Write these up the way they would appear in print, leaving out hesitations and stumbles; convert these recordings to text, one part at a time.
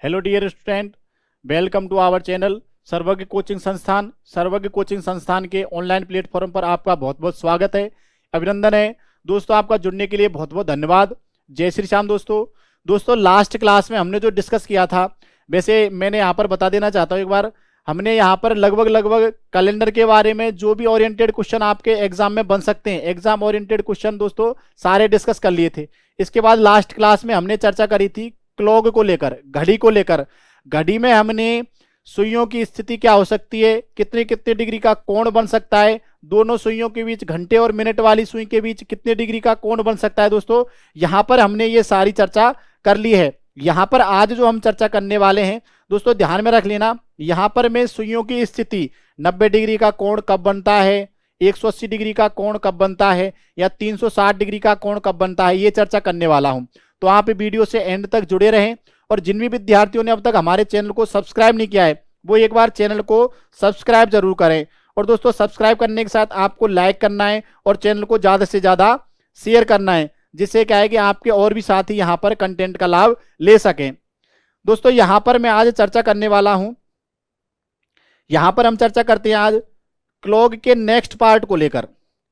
Hello dear student, welcome to our channel Sarvagya coaching Sansthan. Sarvagya coaching संस्थान के online platform पर आपका बहुत बहुत स्वागत है, अभिनंदन है। दोस्तों, आपका जुड़ने के लिए बहुत बहुत धन्यवाद। जय श्री श्याम। दोस्तों लास्ट क्लास में हमने जो डिस्कस किया था, वैसे मैंने यहाँ पर बता देना चाहता हूँ एक बार। हमने यहाँ पर लगभग कैलेंडर के बारे में जो भी ओरिएंटेड क्वेश्चन आपके एग्जाम में बन सकते हैं, एग्जाम ओरिएंटेड क्वेश्चन दोस्तों सारे डिस्कस कर लिए थे। इसके बाद लास्ट क्लास में हमने चर्चा करी थी क्लॉक को लेकर, घड़ी को लेकर। घड़ी में हमने सुइयों की स्थिति क्या हो सकती है, कितने कितने डिग्री का कोण बन सकता है, दोनों सुइयों के बीच घंटे और मिनट वाली सुई के बीच कितने डिग्री का कोण बन सकता है। दोस्तों यहां पर हमने ये सारी चर्चा कर ली है। यहां पर आज जो हम चर्चा करने वाले हैं दोस्तों, ध्यान में रख लेना, यहां पर मैं सुइयों की स्थिति 90 डिग्री का कोण कब बनता है, 180 डिग्री का कोण कब बनता है, या 360 डिग्री का कोण कब बनता है, ये चर्चा करने वाला हूं। तो आप वीडियो से एंड तक जुड़े रहें। और जिन भी विद्यार्थियों ने अब तक हमारे चैनल को सब्सक्राइब नहीं किया है, वो एक बार चैनल को सब्सक्राइब जरूर करें। और दोस्तों सब्सक्राइब करने के साथ आपको लाइक करना है और चैनल को ज्यादा से ज्यादा शेयर करना है, जिससे क्या है कि आपके और भी साथी यहाँ पर कंटेंट का लाभ ले सकें। दोस्तों यहाँ पर मैं आज चर्चा करने वाला हूं, यहां पर हम चर्चा करते हैं आज क्लॉक के नेक्स्ट पार्ट को लेकर।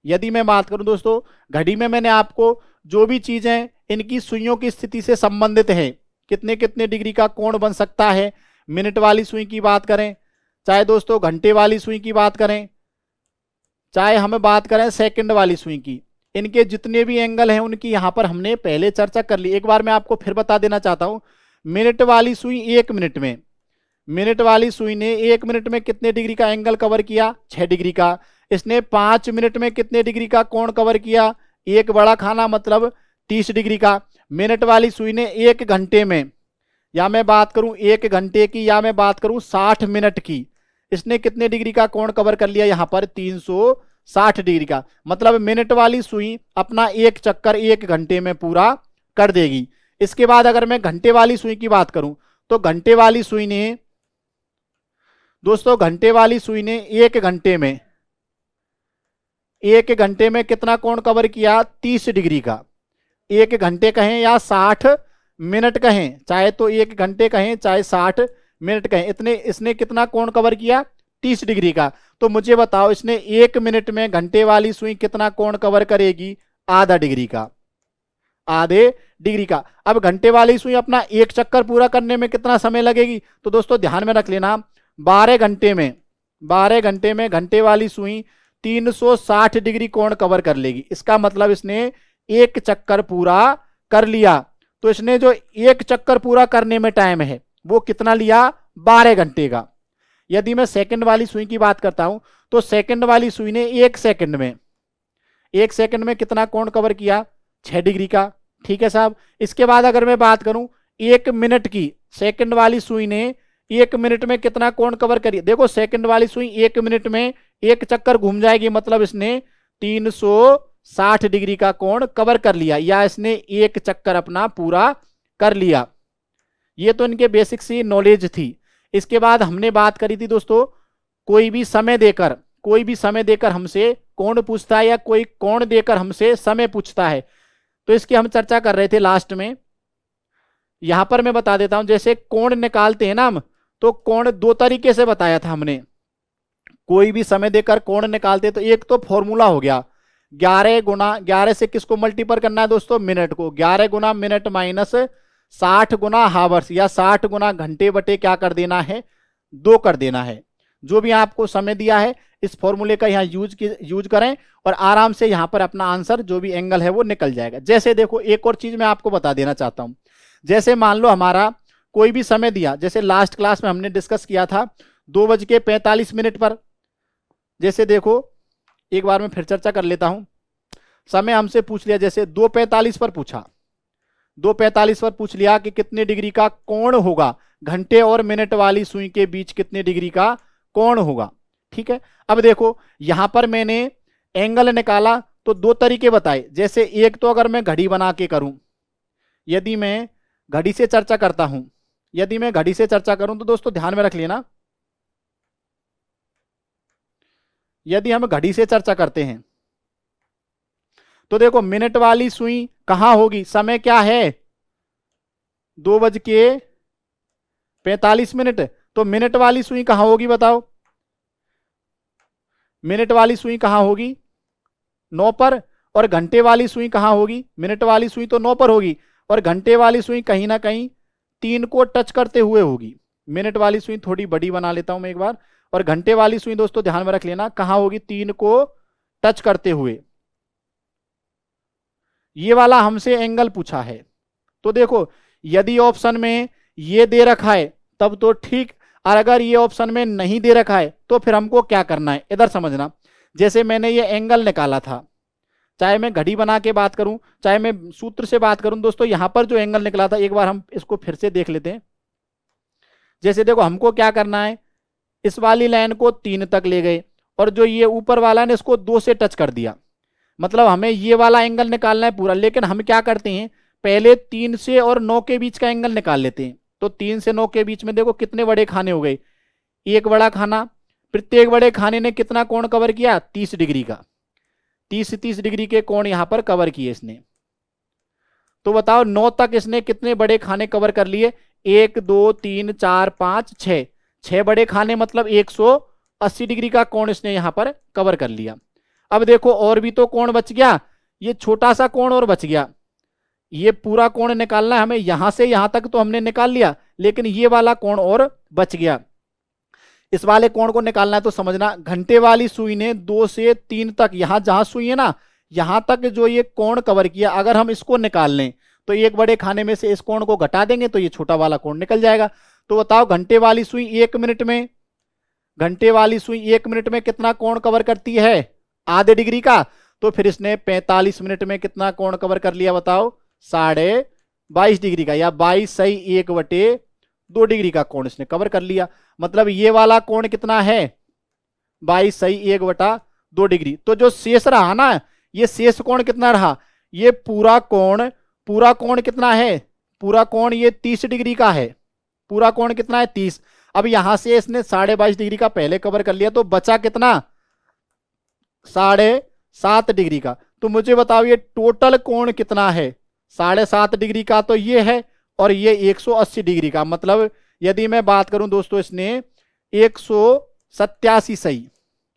यदि मैं बात करूं दोस्तों, घड़ी में मैंने आपको जो भी चीजें इनकी सुइयों की स्थिति से संबंधित है, कितने कितने डिग्री का कोण बन सकता है, मिनट वाली सुई की बात करें, चाहे दोस्तों घंटे वाली सुई की बात करें, चाहे हमें बात करें सेकंड वाली सुई की, इनके जितने भी एंगल हैं उनकी यहां पर हमने पहले चर्चा कर ली। एक बार मैं आपको फिर बता देना चाहता हूं, मिनट वाली सुई 1 मिनट में, मिनट वाली सुई ने 1 मिनट में कितने डिग्री का एंगल कवर किया, 6 डिग्री का। इसने 5 मिनट में कितने डिग्री का कोण कवर किया, एक बड़ा खाना मतलब 30 डिग्री का। मिनट वाली सुई ने 1 घंटे में, या मैं बात करूं 1 घंटे की, या मैं बात करूं 60 मिनट की, इसने कितने डिग्री का कोण कवर कर लिया, यहां पर 360 डिग्री का। मतलब मिनट वाली सुई अपना एक चक्कर 1 घंटे में पूरा कर देगी। इसके बाद अगर मैं घंटे वाली सुई की बात करूं, तो घंटे वाली सुई ने दोस्तों, घंटे वाली सुई ने 1 घंटे में, 1 घंटे में कितना कोण कवर किया, 30 डिग्री का। 1 घंटे कहें या 60 मिनट कहें, चाहे तो 1 घंटे कहें चाहे 60 मिनट कहें, इतने इसने कितना कोण कवर किया, 30 डिग्री का। तो मुझे बताओ इसने 1 मिनट में घंटे वाली सुई कितना कोण कवर करेगी, आधा डिग्री का, आधे डिग्री का। अब घंटे वाली सुई अपना एक चक्कर पूरा करने में कितना समय लगेगी, तो दोस्तों ध्यान में रख लेना, 12 घंटे में, 12 घंटे में घंटे वाली सुई 360 डिग्री कोण कवर कर लेगी। इसका मतलब इसने एक चक्कर पूरा कर लिया। तो इसने जो एक चक्कर पूरा करने में टाइम है वो कितना लिया, 12 घंटे का। यदि मैं सेकंड वाली सुई की बात करता हूं, तो सेकंड वाली सुई ने 1 सेकंड में, 1 सेकंड में कितना कोण कवर किया, 6 डिग्री का। ठीक है साहब। इसके बाद अगर मैं बात करूं 1 मिनट की, सेकंड वाली सुई ने 1 मिनट में कितना कोण कवर करिए। देखो सेकंड वाली सुई 1 मिनट में एक चक्कर घूम जाएगी, मतलब इसने 360 डिग्री का कोण कवर कर लिया, या इसने एक चक्कर अपना पूरा कर लिया। ये तो इनके बेसिक सी नॉलेज थी। इसके बाद हमने बात करी थी दोस्तों, कोई भी समय देकर हमसे कोण पूछता है, या कोई कोण देकर हमसे समय पूछता है, तो इसकी हम चर्चा कर रहे थे लास्ट में। यहां पर मैं बता देता हूं, जैसे कोण निकालते हैं ना हम, तो कोण 2 तरीके से बताया था हमने। कोई भी समय देकर कोण निकालते तो एक तो फॉर्मूला हो गया 11 गुना, 11 से किसको मल्टीपल करना है दोस्तों, मिनट को, 11 गुना मिनट माइनस 60 गुना हावर्स, या 60 गुना घंटे बटे क्या कर देना है, 2 कर देना है। जो भी आपको समय दिया है इस फॉर्मूले का यहाँ यूज करें, और आराम से यहाँ पर अपना आंसर जो भी एंगल है वो निकल जाएगा। जैसे देखो एक और चीज मैं आपको बता देना चाहता हूं, जैसे मान लो हमारा कोई भी समय दिया, जैसे लास्ट क्लास में हमने डिस्कस किया था 2:45 पर। जैसे देखो एक बार मैं फिर चर्चा कर लेता हूं, समय हमसे पूछ लिया, जैसे 2:45 पर पूछा, 2:45 पर पूछ लिया कि कितने डिग्री का कोण होगा, घंटे और मिनट वाली सुई के बीच कितने डिग्री का कोण होगा। ठीक है। अब देखो यहां पर मैंने एंगल निकाला तो 2 तरीके बताए। जैसे एक तो अगर मैं घड़ी बना के करूं, यदि मैं घड़ी से चर्चा करता हूं, तो दोस्तों ध्यान में रख लेना, यदि हम घड़ी से चर्चा करते हैं तो देखो मिनट वाली सुई कहां होगी, समय क्या है, 2:45 45 मिनट। तो मिनट वाली सुई कहां होगी बताओ, मिनट वाली सुई कहां होगी, 9 पर। और घंटे वाली सुई कहां होगी, मिनट वाली सुई तो 9 पर होगी, और घंटे वाली सुई कहीं ना कहीं 3 को टच करते हुए होगी। मिनट वाली सुई थोड़ी बड़ी बना लेता हूं मैं एक बार, और घंटे वाली सुई दोस्तों ध्यान में रख लेना कहां होगी, 3 को टच करते हुए। ये वाला हमसे एंगल पूछा है। तो देखो यदि ऑप्शन में ये दे रखा है तब तो ठीक, और अगर ये ऑप्शन में नहीं दे रखा है तो फिर हमको क्या करना है, इधर समझना। जैसे मैंने ये एंगल निकाला था, चाहे मैं घड़ी बना के बात करूं चाहे मैं सूत्र से बात करूं दोस्तों, यहां पर जो एंगल निकला था एक बार हम इसको फिर से देख लेते हैं। जैसे देखो हमको क्या करना है, इस वाली लाइन को 3 तक ले गए, और जो ये ऊपर वाला ने इसको 2 से टच कर दिया, मतलब हमें ये वाला एंगल निकालना है पूरा। लेकिन हम क्या करते हैं, पहले 3 से और 9 के बीच का एंगल निकाल लेते हैं। तो 3 से 9 के बीच में देखो कितने बड़े खाने हो गए, एक बड़ा खाना, प्रत्येक बड़े खाने ने कितना कोण कवर किया, 30 डिग्री का, 30 डिग्री के कोण यहां पर कवर किए इसने। तो बताओ 9 तक इसने कितने बड़े खाने कवर कर लिए, 1 2 3 4 5 6, 6 बड़े खाने, मतलब 180 डिग्री का कोण इसने यहां पर कवर कर लिया। अब देखो और भी तो कोण बच गया, ये छोटा सा कोण और बच गया, ये पूरा कोण निकालना है हमें, यहां से यहां तक तो हमने निकाल लिया, लेकिन ये वाला कोण और बच गया। इस वाले कोण को निकालना है तो समझना, घंटे वाली सुई ने 2 से 3 तक, यहां जहां सुई है ना यहां तक जो ये कोण कवर किया, अगर हम इसको निकाल लें तो एक बड़े खाने में से इस कोण को घटा देंगे तो ये छोटा वाला कोण निकल जाएगा। तो बताओ घंटे वाली सुई 1 मिनट में, घंटे वाली सुई 1 मिनट में कितना कोण कवर करती है, आधे डिग्री का। तो फिर इसने 45 मिनट में कितना कोण कवर कर लिया बताओ, 22.5 डिग्री का, या 22 सही 1/2 डिग्री का कोण इसने कवर कर लिया। मतलब ये वाला कोण कितना है, 22 सही 1/2 डिग्री। तो जो शेष रहा ना, ये शेष कोण कितना रहा, ये पूरा कोण कितना है, पूरा कोण ये 30 डिग्री का है, पूरा कोण कितना है 30। अब यहां से इसने 22.5 डिग्री का पहले कवर कर लिया, तो बचा कितना, 7.5 डिग्री का। तो मुझे बताओ ये टोटल कोण कितना है, 7.5 डिग्री का तो ये है, और ये 180 डिग्री का। मतलब यदि मैं बात करूं दोस्तों, इसने 187 सही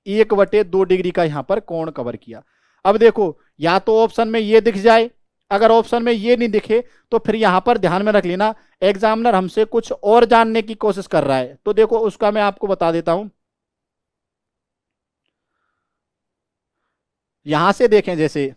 1/2 डिग्री का यहां पर कोण कवर किया। अब देखो या तो ऑप्शन में ये दिख जाए, अगर ऑप्शन में ये नहीं दिखे तो फिर यहां पर ध्यान में रख लेना एग्जामिनर हमसे कुछ और जानने की कोशिश कर रहा है। तो देखो उसका मैं आपको बता देता हूं, यहां से देखें, जैसे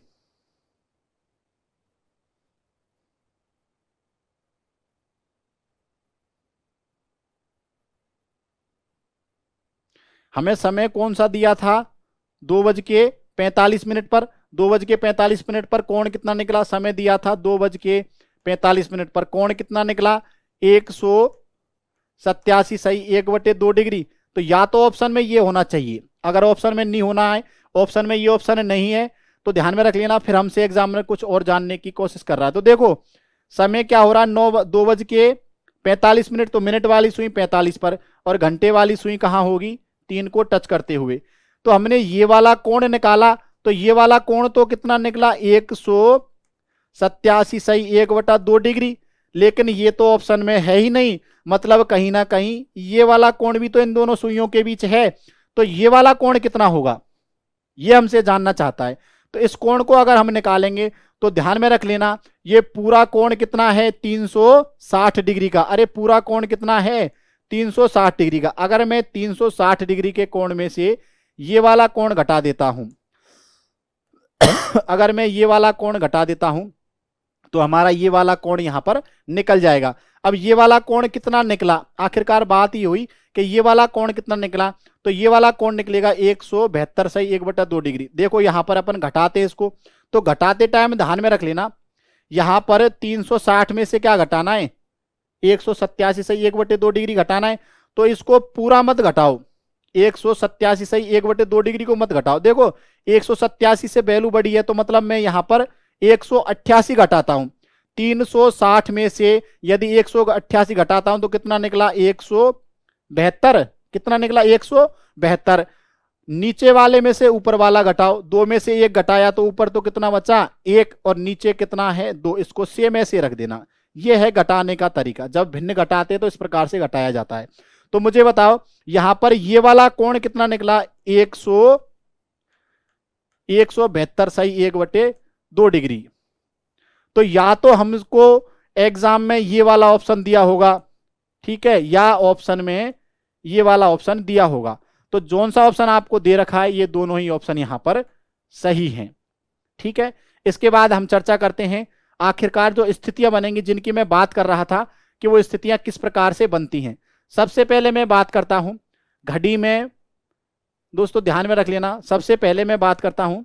हमें समय कौन सा दिया था, 2:45 पर, 2:45 पर कोण कितना निकला, समय दिया था 2:45 पर, कोण कितना निकला 187 सही 1/2 डिग्री। तो या तो ऑप्शन में ये होना चाहिए, अगर ऑप्शन में नहीं होना है, ऑप्शन में ये ऑप्शन नहीं है तो ध्यान में रख लेना, फिर हमसे एग्जामिनर कुछ और जानने की कोशिश कर रहा है। तो देखो समय क्या हो रहा है, 2:45, तो मिनट वाली सुई 45 पर, और घंटे वाली सुई कहां होगी, 3 को टच करते हुए। तो हमने ये वाला कोण निकाला, तो ये वाला कोण तो कितना निकला 187 सही 1/2 डिग्री, लेकिन ये तो ऑप्शन में है ही नहीं, मतलब कहीं ना कहीं ये वाला कोण भी तो इन दोनों सुइयों के बीच है। तो ये वाला कोण कितना होगा, ये हमसे जानना चाहता है। तो इस कोण को अगर हम निकालेंगे तो ध्यान में रख लेना, ये पूरा कोण कितना है 360 डिग्री का। अरे पूरा कोण कितना है 360 डिग्री का। अगर मैं 360 डिग्री के कोण में से ये वाला कोण घटा देता हूं अगर मैं ये वाला कोण घटा देता हूं तो हमारा ये वाला कोण यहां पर निकल जाएगा। अब ये वाला कोण कितना निकला, आखिरकार बात ये हुई कि ये वाला कोण कितना निकला, तो ये वाला कोण निकलेगा 172 सही 1/2 डिग्री। देखो यहां पर अपन घटाते इसको, तो घटाते टाइम ध्यान में रख लेना, यहां पर 360 में से क्या घटाना है, 187 सही 1/2 डिग्री घटाना है। तो इसको पूरा मत घटाओ, 187 सही 1/2 डिग्री को मत घटाओ। देखो 187 से वैल्यू बड़ी है, तो मतलब मैं यहां पर 188 घटाता हूं। 360 में से यदि 188 घटाता हूं तो कितना निकला 172, कितना निकला 172। नीचे वाले में से ऊपर वाला घटाओ, 2 में से 1 घटाया तो ऊपर तो कितना बचा 1, और नीचे कितना है 2, इसको सेम ऐसे रख देना, यह है घटाने का तरीका। जब भिन्न घटाते हैं तो इस प्रकार से घटाया जाता है। तो मुझे बताओ यहां पर ये वाला कोण कितना निकला, 172 सही 1/2 डिग्री। तो या तो हमको एग्जाम में ये वाला ऑप्शन दिया होगा, ठीक है, या ऑप्शन में ये वाला ऑप्शन दिया होगा। तो जोन सा ऑप्शन आपको दे रखा है ये दोनों ही ऑप्शन यहां पर सही हैं, ठीक है। इसके बाद हम चर्चा करते हैं आखिरकार जो स्थितियां बनेंगी जिनकी मैं बात कर रहा था कि वो स्थितियां किस प्रकार से बनती हैं। सबसे पहले मैं बात करता हूं घड़ी में, दोस्तों ध्यान में रख लेना, सबसे पहले मैं बात करता हूं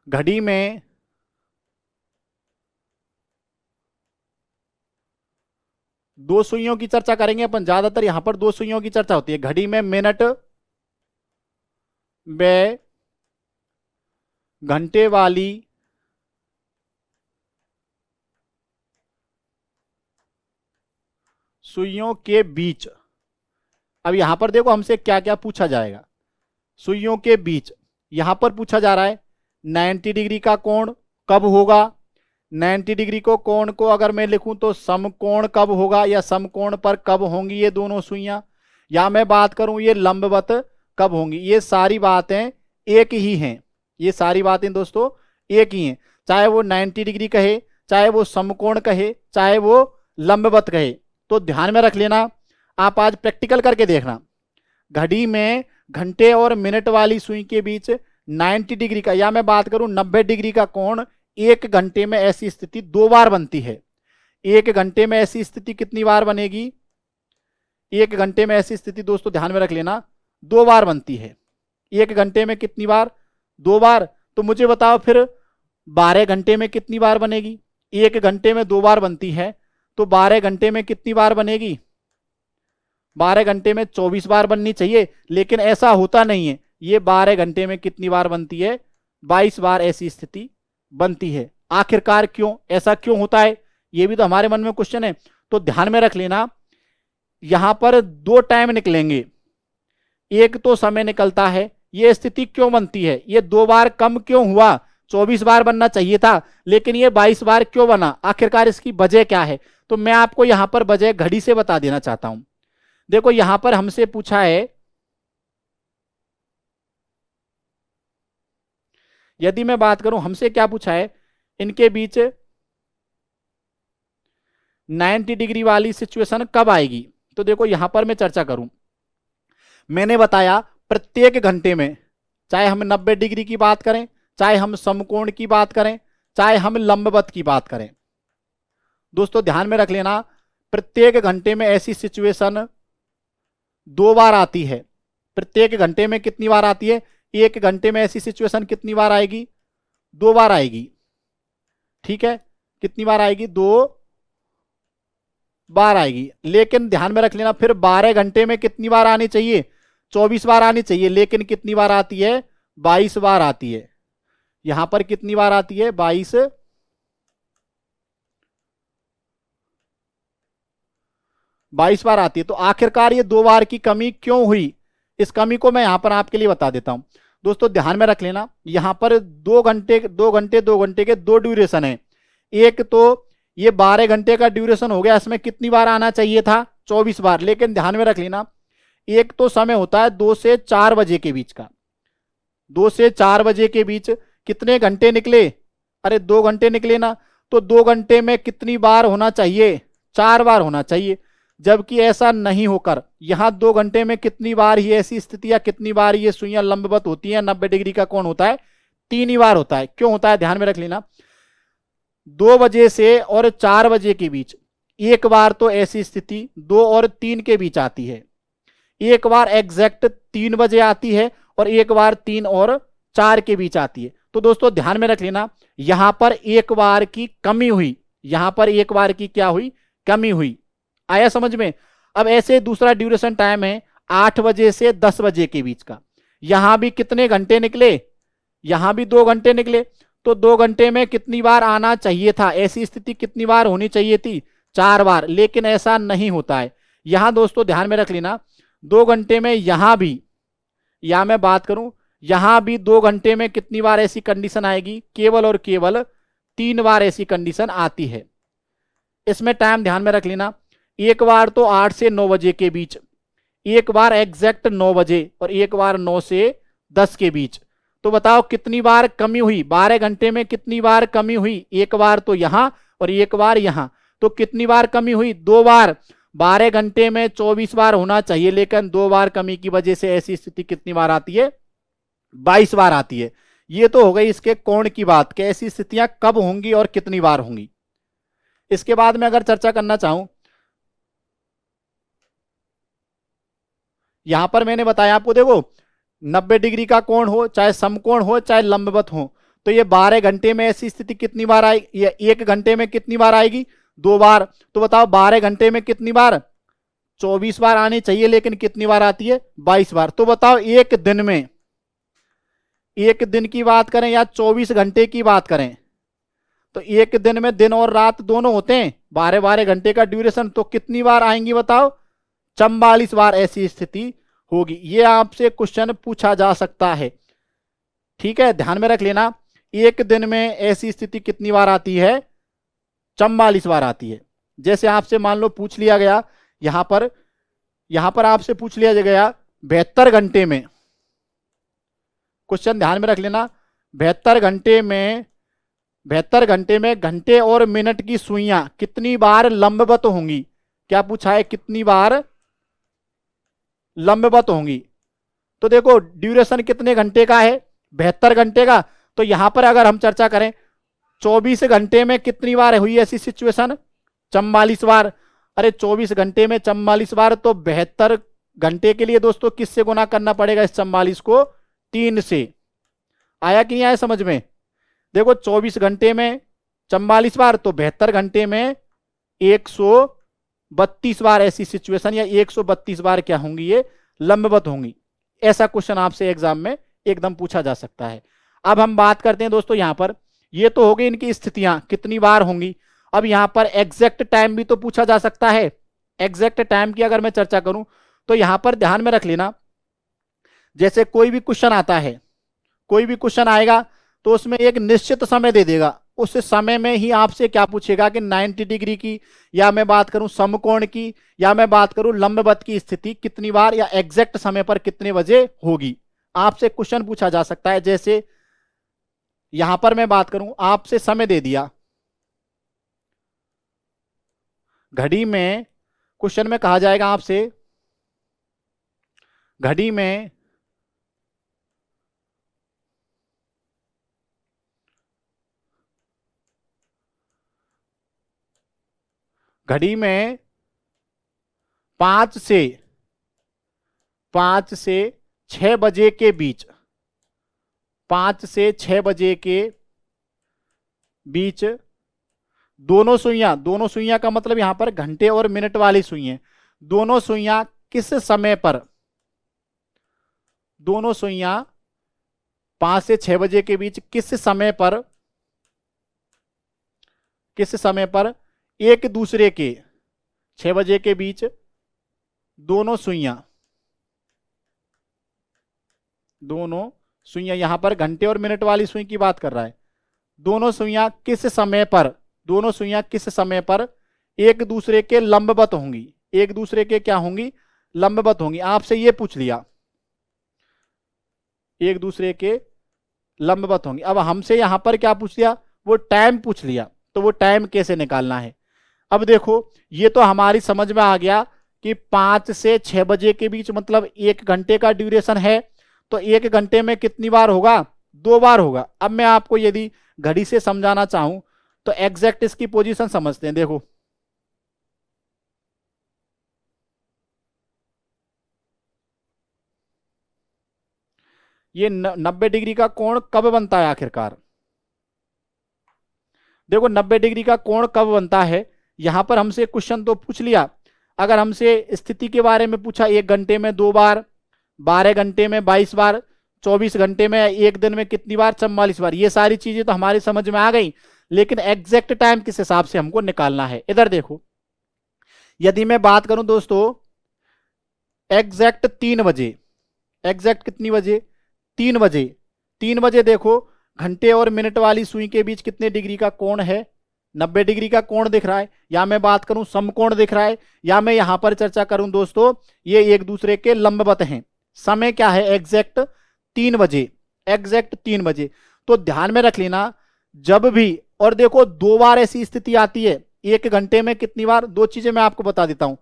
घड़ी में दो सुइयों की चर्चा करेंगे अपन। ज्यादातर यहां पर दो सुइयों की चर्चा होती है। घड़ी में मिनट व घंटे वाली सुइयों के बीच, अब यहां पर देखो हमसे क्या क्या पूछा जाएगा। सुइयों के बीच यहां पर पूछा जा रहा है 90 डिग्री का कोण कब होगा। 90 डिग्री को कोण को अगर मैं लिखूं तो समकोण कब होगा या समकोण पर कब होंगी ये दोनों सुइयां, या मैं बात करूं ये लंबवत कब होंगी। ये सारी बातें एक ही हैं, ये सारी बातें दोस्तों एक ही हैं, चाहे वो 90 डिग्री कहे, चाहे वो समकोण कहे, चाहे वो लंबवत कहे। तो ध्यान में रख लेना, आप आज प्रैक्टिकल करके देखना। घड़ी में घंटे और मिनट वाली सुई के बीच 90 डिग्री का, या मैं बात करूं 90 डिग्री का कोण 1 घंटे में ऐसी स्थिति 2 बार बनती है। 1 घंटे में ऐसी स्थिति कितनी बार बनेगी? 1 घंटे में ऐसी स्थिति दोस्तों ध्यान में रख लेना 2 बार बनती है। 1 घंटे में कितनी बार? 2 बार। तो मुझे बताओ फिर 12 घंटे में कितनी बार बनेगी? 1 घंटे में 2 बार बनती है, तो 12 घंटे में कितनी बार बनेगी? 12 घंटे में 24 बार बननी चाहिए, लेकिन ऐसा होता नहीं है। ये 12 घंटे में कितनी बार बनती है? 22 बार ऐसी स्थिति बनती है। आखिरकार क्यों, ऐसा क्यों होता है? ये भी तो हमारे मन में क्वेश्चन है। तो ध्यान में रख लेना, यहां पर 2 टाइम निकलेंगे। एक तो समय निकलता है, ये स्थिति क्यों बनती है? ये 2 बार कम क्यों हुआ? 24 बार बनना चाहिए था, लेकिन ये 22 बार क्यों बना? आखिरकार इसकी वजह क्या है? तो मैं आपको यहां पर वजह घड़ी से बता देना चाहता हूं। देखो यहां पर हमसे पूछा है, यदि मैं बात करूं हमसे क्या पूछा है, इनके बीच 90 डिग्री वाली सिचुएशन कब आएगी। तो देखो यहां पर मैं चर्चा करूं, मैंने बताया प्रत्येक घंटे में, चाहे हम 90 डिग्री की बात करें, चाहे हम समकोण की बात करें, चाहे हम लंबवत की बात करें, दोस्तों ध्यान में रख लेना, प्रत्येक घंटे में ऐसी सिचुएशन 2 बार आती है। प्रत्येक घंटे में कितनी बार आती है? 1 घंटे में ऐसी सिचुएशन कितनी बार आएगी? 2 बार आएगी, ठीक है। कितनी बार आएगी? 2 बार आएगी। लेकिन ध्यान में रख लेना, फिर 12 घंटे में कितनी बार आनी चाहिए? 24 बार आनी चाहिए, लेकिन कितनी बार आती है? 22 बार आती है। यहां पर कितनी बार आती है? 22 बार आती है। तो आखिरकार ये 2 बार की कमी क्यों हुई? इस कमी को मैं यहां पर आपके लिए बता देता हूं। दोस्तों ध्यान में रख लेना, यहां पर 2 घंटे के 2 ड्यूरेशन है। एक तो ये 12 घंटे का ड्यूरेशन हो गया, इसमें कितनी बार आना चाहिए था? 24 बार। लेकिन ध्यान में रख लेना, एक तो समय होता है 2 से 4 बजे के बीच का। 2 से 4 बजे के बीच कितने घंटे निकले? अरे 2 घंटे निकले ना। तो 2 घंटे में कितनी बार होना चाहिए? 4 बार होना चाहिए। जबकि ऐसा नहीं होकर यहां 2 घंटे में कितनी बार ही ऐसी स्थितियां, कितनी बार ये सुइयां लंबवत होती हैं, 90 डिग्री का कोण होता है? 3 ही बार होता है। क्यों होता है? ध्यान में रख लेना, 2 बजे से और 4 बजे के बीच एक बार तो ऐसी स्थिति 2 और 3 के बीच आती है। एक बार एग्जैक्ट 3 बजे आती है और एक बार 3 और 4 के बीच आती है। तो दोस्तों ध्यान में रख लेना, यहां पर एक बार की कमी हुई। यहां पर एक बार की क्या हुई? कमी हुई। आया समझ में? अब ऐसे दूसरा ड्यूरेशन टाइम है 8 बजे से 10 बजे के बीच का। यहां भी कितने घंटे निकले? यहां भी 2 घंटे निकले। तो 2 घंटे में कितनी बार आना चाहिए था? ऐसी स्थिति कितनी बार होनी चाहिए थी? 4 बार। लेकिन ऐसा नहीं होता है। यहां दोस्तों ध्यान में रख लेना, 2 घंटे में यहां भी, या मैं बात करूं यहां भी 2 घंटे में कितनी बार ऐसी कंडीशन आएगी, केवल और केवल 3 बार ऐसी कंडीशन आती है। इसमें टाइम ध्यान में रख लेना, एक बार तो 8 से 9 बजे के बीच, एक बार एग्जैक्ट 9 बजे और एक बार 9 से 10 के बीच। तो बताओ कितनी बार कमी हुई, 12 घंटे में कितनी बार कमी हुई, एक बार तो यहां और एक बार यहां, तो कितनी बार कमी हुई, 2 बार। 12 घंटे में 24 बार होना चाहिए, लेकिन 2 बार कमी की वजह से ऐसी स्थिति कितनी बार आती है, 22 बार आती है। ये तो हो गई इसके कोण की बात कि ऐसी स्थितियां कब होंगी और कितनी बार होंगी। इसके बाद में अगर चर्चा करना चाहूं, यहां पर मैंने बताया आपको, देखो 90 डिग्री का कोण हो, चाहे समकोण हो, चाहे लंबवत हो, तो ये 12 घंटे में ऐसी स्थिति कितनी बार आएगी, ये 1 घंटे में कितनी बार आएगी, 2 बार। तो बताओ 12 घंटे में कितनी बार, 24 बार आनी चाहिए, लेकिन कितनी बार आती है, 22 बार। तो बताओ एक दिन में, एक दिन की बात करें या 24 घंटे की बात करें, तो एक दिन में दिन और रात दोनों होते हैं, 12-12 घंटे का ड्यूरेशन, तो कितनी बार आएंगी बताओ, 44 बार ऐसी स्थिति होगी। ये आपसे क्वेश्चन पूछा जा सकता है, ठीक है, ध्यान में रख लेना। एक दिन में ऐसी स्थिति कितनी बार आती है, 44 बार आती है। जैसे आपसे मान लो पूछ लिया गया, यहां पर आपसे पूछ लिया गया 72 घंटे में, क्वेश्चन ध्यान में रख लेना, 72 घंटे में, 72 घंटे में घंटे और मिनट की सुइयां कितनी बार लंबवत होंगी। क्या पूछा है, कितनी बार लंबवत होंगी। तो देखो ड्यूरेशन कितने घंटे का है, 72 घंटे का। तो यहां पर अगर हम चर्चा करें 24 घंटे में कितनी बार हुई ऐसी सिचुएशन, 44 बार। अरे 24 घंटे में 44 बार, तो 72 घंटे के लिए दोस्तों किससे गुना करना पड़ेगा इस 44 को, 3 से। आया कि नहीं आया समझ में। देखो 24 घंटे में 44 बार, तो 72 घंटे में 132 बार ऐसी सिचुएशन, या 132 बार क्या होंगी, ये लंबवत होंगी। ऐसा क्वेश्चन आपसे एग्जाम में एकदम पूछा जा सकता है। अब हम बात करते हैं दोस्तों, यहां पर ये तो हो गई इनकी स्थितियां कितनी बार होंगी। अब यहां पर एग्जैक्ट टाइम भी तो पूछा जा सकता है। एग्जैक्ट टाइम की अगर मैं चर्चा करूं, तो यहां पर ध्यान में रख लेना, जैसे कोई भी क्वेश्चन आता है, कोई भी क्वेश्चन आएगा तो उसमें एक निश्चित समय दे देगा, उस समय में ही आपसे क्या पूछेगा कि 90 डिग्री की, या मैं बात करूं समकोण की, या मैं बात करूं लंबवत की स्थिति कितनी बार या एग्जैक्ट समय पर कितने बजे होगी। आपसे क्वेश्चन पूछा जा सकता है। जैसे यहां पर मैं बात करूं, आपसे समय दे दिया, घड़ी में, क्वेश्चन में कहा जाएगा आपसे घड़ी में घड़ी में 5 से 6 बजे के बीच, 5 से 6 बजे के बीच दोनों सुइयां का मतलब यहां पर घंटे और मिनट वाली सुइयां, दोनों सुइयां किस समय पर, दोनों सुइयां 5 से 6 बजे के बीच किस समय पर, किस समय पर एक दूसरे के, 6 बजे के बीच दोनों सुइयां यहां पर घंटे और मिनट वाली सुई की बात कर रहा है, दोनों सुइयां किस समय पर, दोनों सुइयां किस समय पर एक दूसरे के लंबवत होंगी, एक दूसरे के क्या होंगी, लंबवत होंगी। आपसे ये पूछ लिया एक दूसरे के लंबवत होंगी। अब हमसे यहां पर क्या पूछ लिया, वो टाइम पूछ लिया, तो वो टाइम कैसे निकालना है। अब देखो ये तो हमारी समझ में आ गया कि 5 से 6 बजे के बीच मतलब 1 घंटे का ड्यूरेशन है, तो 1 घंटे में कितनी बार होगा, 2 बार होगा। अब मैं आपको यदि घड़ी से समझाना चाहूं तो एग्जैक्ट इसकी पोजीशन समझते हैं। देखो ये 90 डिग्री का कोण कब बनता है आखिरकार, देखो 90 डिग्री का कोण कब बनता है। यहां पर हमसे क्वेश्चन तो पूछ लिया, अगर हमसे स्थिति के बारे में पूछा 1 घंटे में 2 बार, 12 घंटे में 22 बार, 24 घंटे में एक दिन में कितनी बार, 44 बार, ये सारी चीजें तो हमारी समझ में आ गई। लेकिन एग्जैक्ट टाइम किस हिसाब से हमको निकालना है, इधर देखो यदि मैं बात करूं दोस्तों एग्जैक्ट 3 बजे, एग्जैक्ट कितनी बजे, 3 बजे, 3 बजे देखो घंटे और मिनट वाली सुई के बीच कितने डिग्री का कोण है, 90 डिग्री का कोण दिख रहा है। या मैं बात करूं समकोण दिख रहा है, या मैं यहां पर चर्चा करूं दोस्तों ये एक दूसरे के लंबवत हैं। समय क्या है एग्जैक्ट 3 बजे, एग्जैक्ट 3 बजे। तो ध्यान में रख लेना जब भी, और देखो 2 बार ऐसी स्थिति आती है, 1 घंटे में कितनी बार, 2 चीजें मैं आपको बता देता हूं।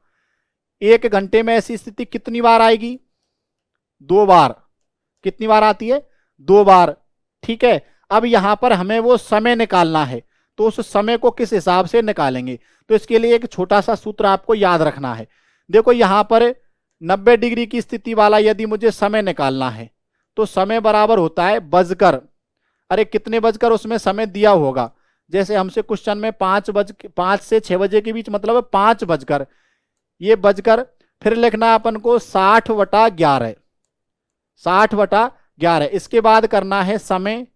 1 घंटे में ऐसी स्थिति कितनी बार आएगी, 2 बार। कितनी बार आती है, 2 बार। ठीक है, अब यहां पर हमें वो समय निकालना है, तो उस समय को किस हिसाब से निकालेंगे, तो इसके लिए एक छोटा सा सूत्र आपको याद रखना है। देखो यहां पर 90 डिग्री की स्थिति वाला यदि मुझे समय निकालना है तो समय बराबर होता है बजकर, अरे कितने बजकर उसमें समय दिया होगा, जैसे हमसे क्वेश्चन में 5 से 6 बजे के बीच मतलब 5 बजकर, ये बजकर, फिर लिखना अपन को 60/11, 60/11। इसके बाद करना है समय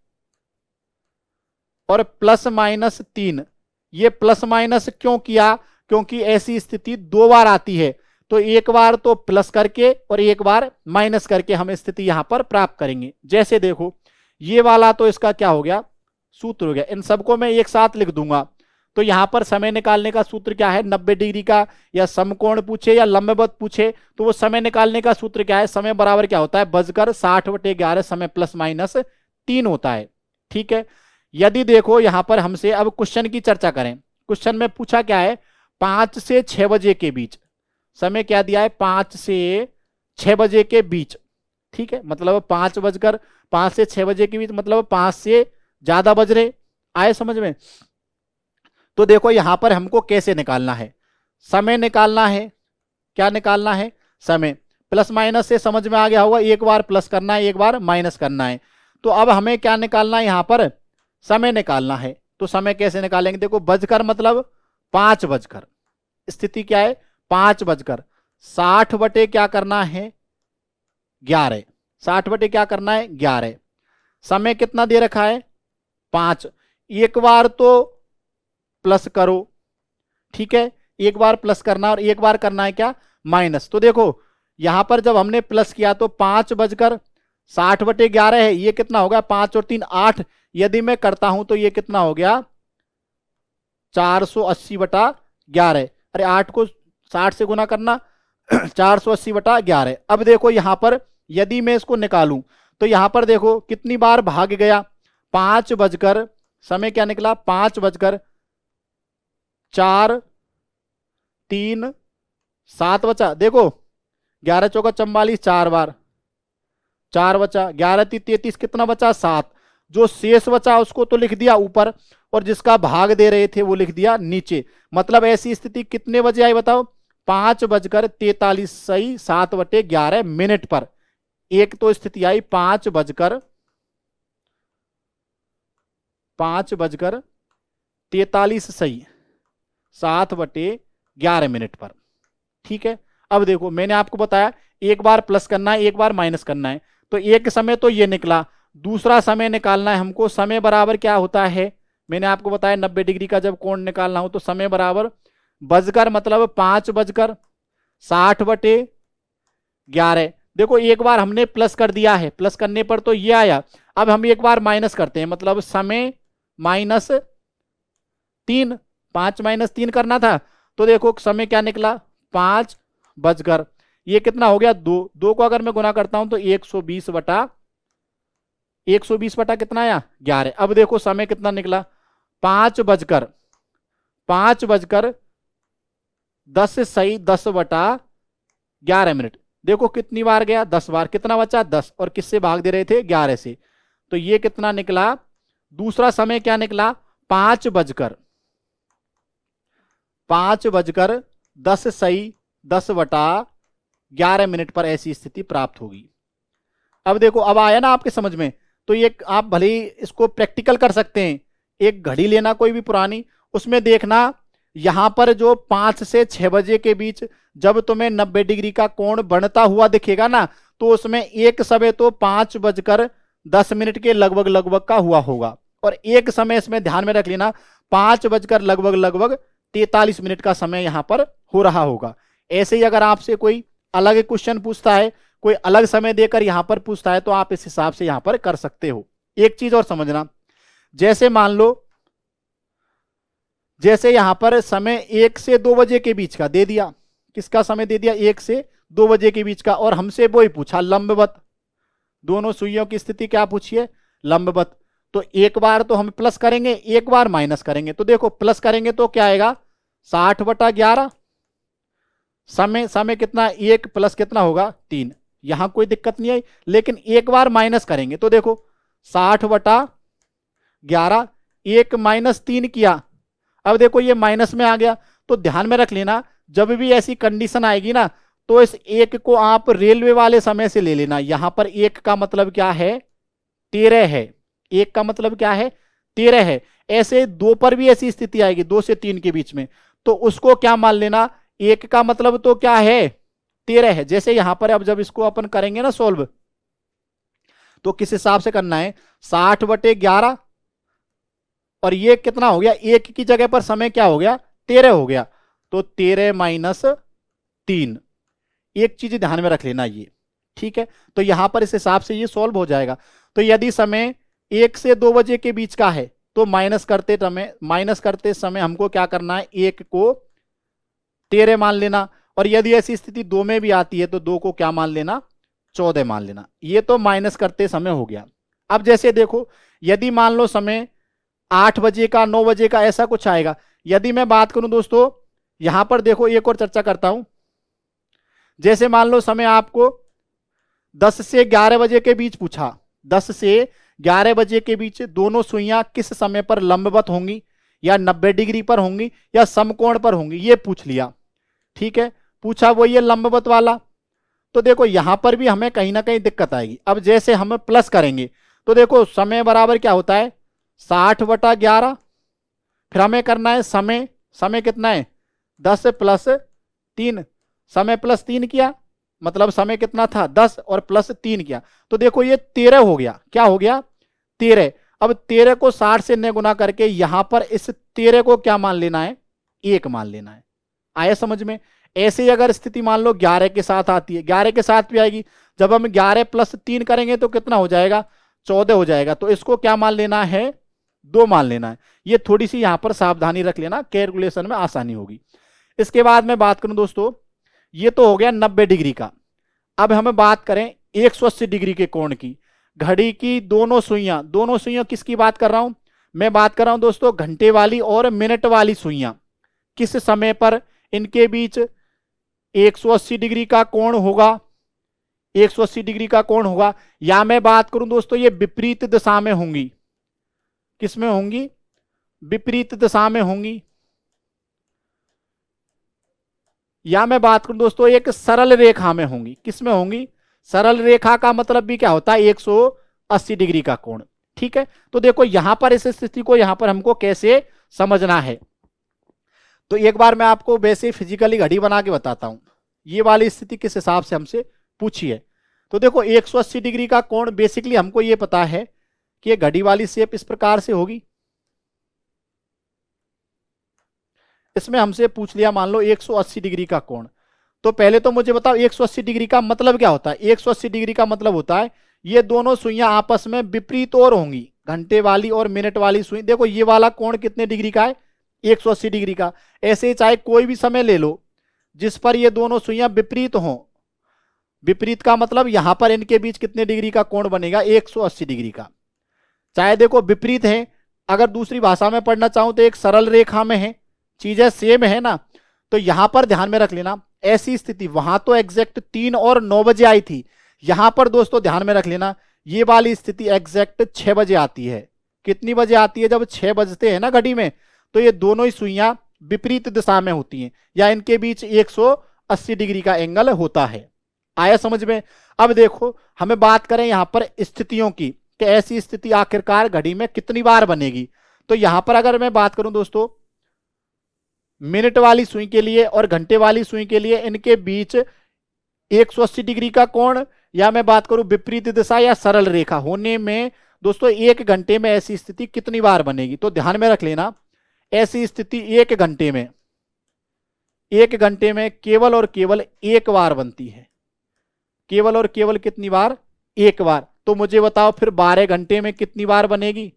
और +-3। ये प्लस माइनस क्यों किया, क्योंकि ऐसी स्थिति 2 बार आती है, तो एक बार तो प्लस करके और एक बार माइनस करके हम स्थिति यहां पर प्राप्त करेंगे। जैसे देखो ये वाला तो इसका क्या हो गया, सूत्र हो गया। इन सबको मैं एक साथ लिख दूंगा। तो यहां पर समय निकालने का सूत्र क्या है, 90 डिग्री का या समकोण पूछे या लंबवत पूछे तो वो समय निकालने का सूत्र क्या है, समय बराबर क्या होता है बजकर 60/11, समय +-3 होता है। ठीक है, यदि देखो यहां पर हमसे अब क्वेश्चन की चर्चा करें, क्वेश्चन में पूछा क्या है 5 से 6 बजे के बीच, समय क्या दिया है 5 से 6 बजे के बीच। ठीक है, मतलब 5 से 6 बजे के बीच मतलब 5 से ज्यादा बज रहे, आए समझ में। तो देखो यहां पर हमको कैसे निकालना है, समय निकालना है, क्या निकालना है समय, प्लस माइनस से समझ में आ गया होगा, एक बार प्लस करना है एक बार माइनस करना है। तो अब हमें क्या निकालना है, यहां पर समय निकालना है। तो समय कैसे निकालेंगे, देखो बजकर मतलब 5 बजकर, स्थिति क्या है 5 बजकर, 60 क्या करना है 11, 60 क्या करना है 11। समय कितना दे रखा है 5, एक बार तो प्लस करो, ठीक है, एक बार प्लस करना और एक बार करना है क्या माइनस। तो देखो यहां पर जब हमने प्लस किया तो 5 बजकर 60/11 है, ये कितना होगा 5 और 3 8, यदि मैं करता हूं तो ये कितना हो गया 480/11। अरे 8 को 60 से गुना करना 480/11। अब देखो यहां पर यदि मैं इसको निकालूं तो यहां पर देखो कितनी बार भाग गया 5 बजकर, समय क्या निकला 5 बजकर 4 3 7 बचा, देखो 11 चौका 44, 4 बार 4 बचा, 11 3 33 कितना बचा 7, जो शेष बचा उसको तो लिख दिया ऊपर और जिसका भाग दे रहे थे वो लिख दिया नीचे। मतलब ऐसी स्थिति कितने बजे आई बताओ 5 बजकर 43 सही 7/11 मिनट पर। एक तो स्थिति आई 5 बजकर 43 सही 7/11 मिनट पर। ठीक है, अब देखो मैंने आपको बताया एक बार प्लस करना है एक बार माइनस करना है, तो एक समय तो ये निकला, दूसरा समय निकालना है हमको। समय बराबर क्या होता है, मैंने आपको बताया 90 डिग्री का जब कोण निकालना हो तो समय बराबर बजकर मतलब 5 बजकर 60/11। देखो एक बार हमने प्लस कर दिया है, प्लस करने पर तो ये आया, अब हम एक बार माइनस करते हैं, मतलब समय -3, 5 - 3 करना था। तो देखो समय क्या निकला 5 बजकर, ये कितना हो गया 2 को अगर मैं गुना करता हूं तो 120 बटा कितना आया 11। अब देखो समय कितना निकला 5 बजकर 10 सही 10/11 मिनट। देखो कितनी बार गया 10 बार, कितना बचा 10, और किससे भाग दे रहे थे 11 से, तो ये कितना निकला। दूसरा समय क्या निकला 5 बजकर 10 सही 10/11 मिनट पर ऐसी स्थिति प्राप्त होगी। अब देखो अब आया ना आपके समझ में, तो ये आप भले ही इसको प्रैक्टिकल कर सकते हैं, एक घड़ी लेना कोई भी पुरानी, उसमें देखना यहां पर जो 5 से 6 बजे के बीच जब तुम्हें 90 डिग्री का कोण बनता हुआ दिखेगा ना, तो उसमें एक समय तो 5 बजकर 10 मिनट के लगभग का हुआ होगा, और एक समय इसमें ध्यान में रख लेना 5 बजकर लगभग 43 मिनट का समय यहां पर हो रहा होगा। ऐसे ही अगर आपसे कोई अलग क्वेश्चन पूछता है, कोई अलग समय देकर यहां पर पूछता है तो आप इस हिसाब से यहां पर कर सकते हो। एक चीज और समझना, जैसे मान लो, जैसे यहां पर समय 1 से 2 बजे के बीच का दे दिया, किसका समय दे दिया, 1 से 2 बजे के बीच का, और हमसे वो ही पूछा लंबवत, दोनों सुइयों की स्थिति क्या पूछी है, लंबवत। तो एक बार तो हम प्लस करेंगे, एक बार माइनस करेंगे। तो देखो प्लस करेंगे तो क्या आएगा, 60/11। समय कितना, 1 प्लस कितना होगा, 3। यहां कोई दिक्कत नहीं आई। लेकिन एक बार माइनस करेंगे तो देखो 60/11, 1 माइनस 3 किया। अब देखो ये माइनस में आ गया, तो ध्यान में रख लेना, जब भी ऐसी कंडीशन आएगी ना, तो इस 1 को आप रेलवे वाले समय से ले लेना। यहां पर 1 का मतलब क्या है, 13 है। 1 का मतलब क्या है, 13 है। ऐसे 2 पर भी ऐसी स्थिति आएगी, 2 से 3 के बीच में, तो उसको क्या मान लेना, 1 का मतलब तो क्या है, 13 है। जैसे यहां पर अब जब इसको अपन करेंगे ना सोल्व, तो किस हिसाब से करना है, 60/11, और ये कितना हो गया, 1 की जगह पर समय क्या हो गया, 13 हो गया। तो 13 माइनस 3। एक चीज ध्यान में रख लेना ये, ठीक है। तो यहां पर इस हिसाब से ये सॉल्व हो जाएगा। तो यदि समय 1 से 2 बजे के बीच का है तो माइनस करते समय हमको क्या करना है, 1 को 13 मान लेना, और यदि ऐसी स्थिति 2 में भी आती है तो 2 को क्या मान लेना, 14 मान लेना। ये तो माइनस करते समय हो गया। अब जैसे देखो, यदि मान लो समय 8 बजे का, 9 बजे का, ऐसा कुछ आएगा। यदि मैं बात करूं दोस्तों, यहां पर देखो एक और चर्चा करता हूं। जैसे मान लो समय आपको 10 से 11 बजे के बीच पूछा, 10 से 11 बजे के बीच दोनों सुइयां किस समय पर लंबवत होंगी, या 90 डिग्री पर होंगी, या समकोण पर होंगी, ये पूछ लिया, ठीक है। पूछा वो ये लंबवत वाला, तो देखो यहां पर भी हमें कहीं ना कहीं दिक्कत आएगी। अब जैसे हम प्लस करेंगे तो देखो समय बराबर क्या होता है, 60/11। फिर हमें करना है समय कितना है, 10 प्लस 3। समय प्लस 3 किया, मतलब समय कितना था, 10, और प्लस 3 किया, तो देखो ये 13 हो गया। क्या हो गया, 13। अब 13 को 60 से न गुना करके यहां पर इस 13 को क्या मान लेना है, 1 मान लेना है। आया समझ में। ऐसे ही अगर स्थिति मान लो 11 के साथ आती है, 11 के साथ भी आएगी। जब हम 11 प्लस 3 करेंगे तो कितना हो जाएगा, 14 हो जाएगा। तो इसको क्या मान लेना है, 2 मान लेना है। ये थोड़ी सी यहां पर सावधानी रख लेना, कैलकुलेशन में आसानी होगी। इसके बाद में बात करूं दोस्तों, ये तो हो गया 90 डिग्री का। अब हमें बात करें 180 डिग्री के कोण की। घड़ी की दोनों सुइयां किसकी बात कर रहा हूं, मैं बात कर रहा हूं दोस्तों घंटे वाली और मिनट वाली सुइयां। किस समय पर इनके बीच 180 डिग्री का कोण होगा, 180 डिग्री का कोण होगा। या मैं बात करूं दोस्तों, ये विपरीत दिशा में होंगी। किस में होंगी, विपरीत दिशा में होंगी। या मैं बात करूं दोस्तों, एक सरल रेखा में होंगी। किस में होंगी, सरल रेखा का मतलब भी क्या होता है, 180 डिग्री का कोण, ठीक है। तो देखो यहां पर इस स्थिति को यहां पर हमको कैसे समझना है, तो एक बार मैं आपको वैसे फिजिकली घड़ी बना के बताता हूं। ये वाली स्थिति किस हिसाब से हमसे पूछी है। तो देखो 180 डिग्री का कोण, बेसिकली हमको ये पता है कि ये घड़ी वाली शेप इस प्रकार से होगी। इसमें हमसे पूछ लिया मान लो 180 डिग्री का कोण। तो पहले तो मुझे बताओ 180 डिग्री का मतलब क्या होता है। 180 डिग्री का मतलब होता है ये दोनों सुइयां आपस में विपरीत और होंगी, घंटे वाली और मिनट वाली सुई। देखो ये वाला कोण कितने डिग्री का है, 180 डिग्री का। ऐसे चाहे कोई भी समय ले लो जिस पर ये दोनों सुइयां विपरीत हों। विपरीत का मतलब यहां पर इनके बीच कितने डिग्री का कोण बनेगा, 180 डिग्री का। चाहे देखो विपरीत है, अगर दूसरी भाषा में पढ़ना चाहूं तो एक सरल रेखा में है, चीजें सेम है ना। तो यहां पर ध्यान में रख लेना, ऐसी स्थिति वहां तो एग्जैक्ट 3 और 9 बजे आई थी। यहां पर दोस्तों ध्यान में रख लेना, ये वाली स्थिति एग्जैक्ट 6 बजे आती है। कितनी बजे आती है, जब 6 बजते हैं ना घड़ी में, तो ये दोनों ही सुइयां विपरीत दिशा में होती हैं, या इनके बीच 180 डिग्री का एंगल होता है। आया समझ में। अब देखो हमें बात करें यहां पर स्थितियों की, कि ऐसी स्थिति आखिरकार घड़ी में कितनी बार बनेगी। तो यहां पर अगर मैं बात करूं दोस्तों मिनट वाली सुई के लिए और घंटे वाली सुई के लिए, इनके बीच 180 डिग्री का कोण, या मैं बात करूं विपरीत दिशा या सरल रेखा होने में, दोस्तों 1 घंटे में ऐसी स्थिति कितनी बार बनेगी। तो ध्यान में रख लेना, ऐसी स्थिति 1 घंटे में, 1 घंटे में केवल और केवल 1 बार बनती है। केवल और केवल कितनी बार? एक बार। तो मुझे बताओ फिर 12 घंटे में कितनी बार बनेगी?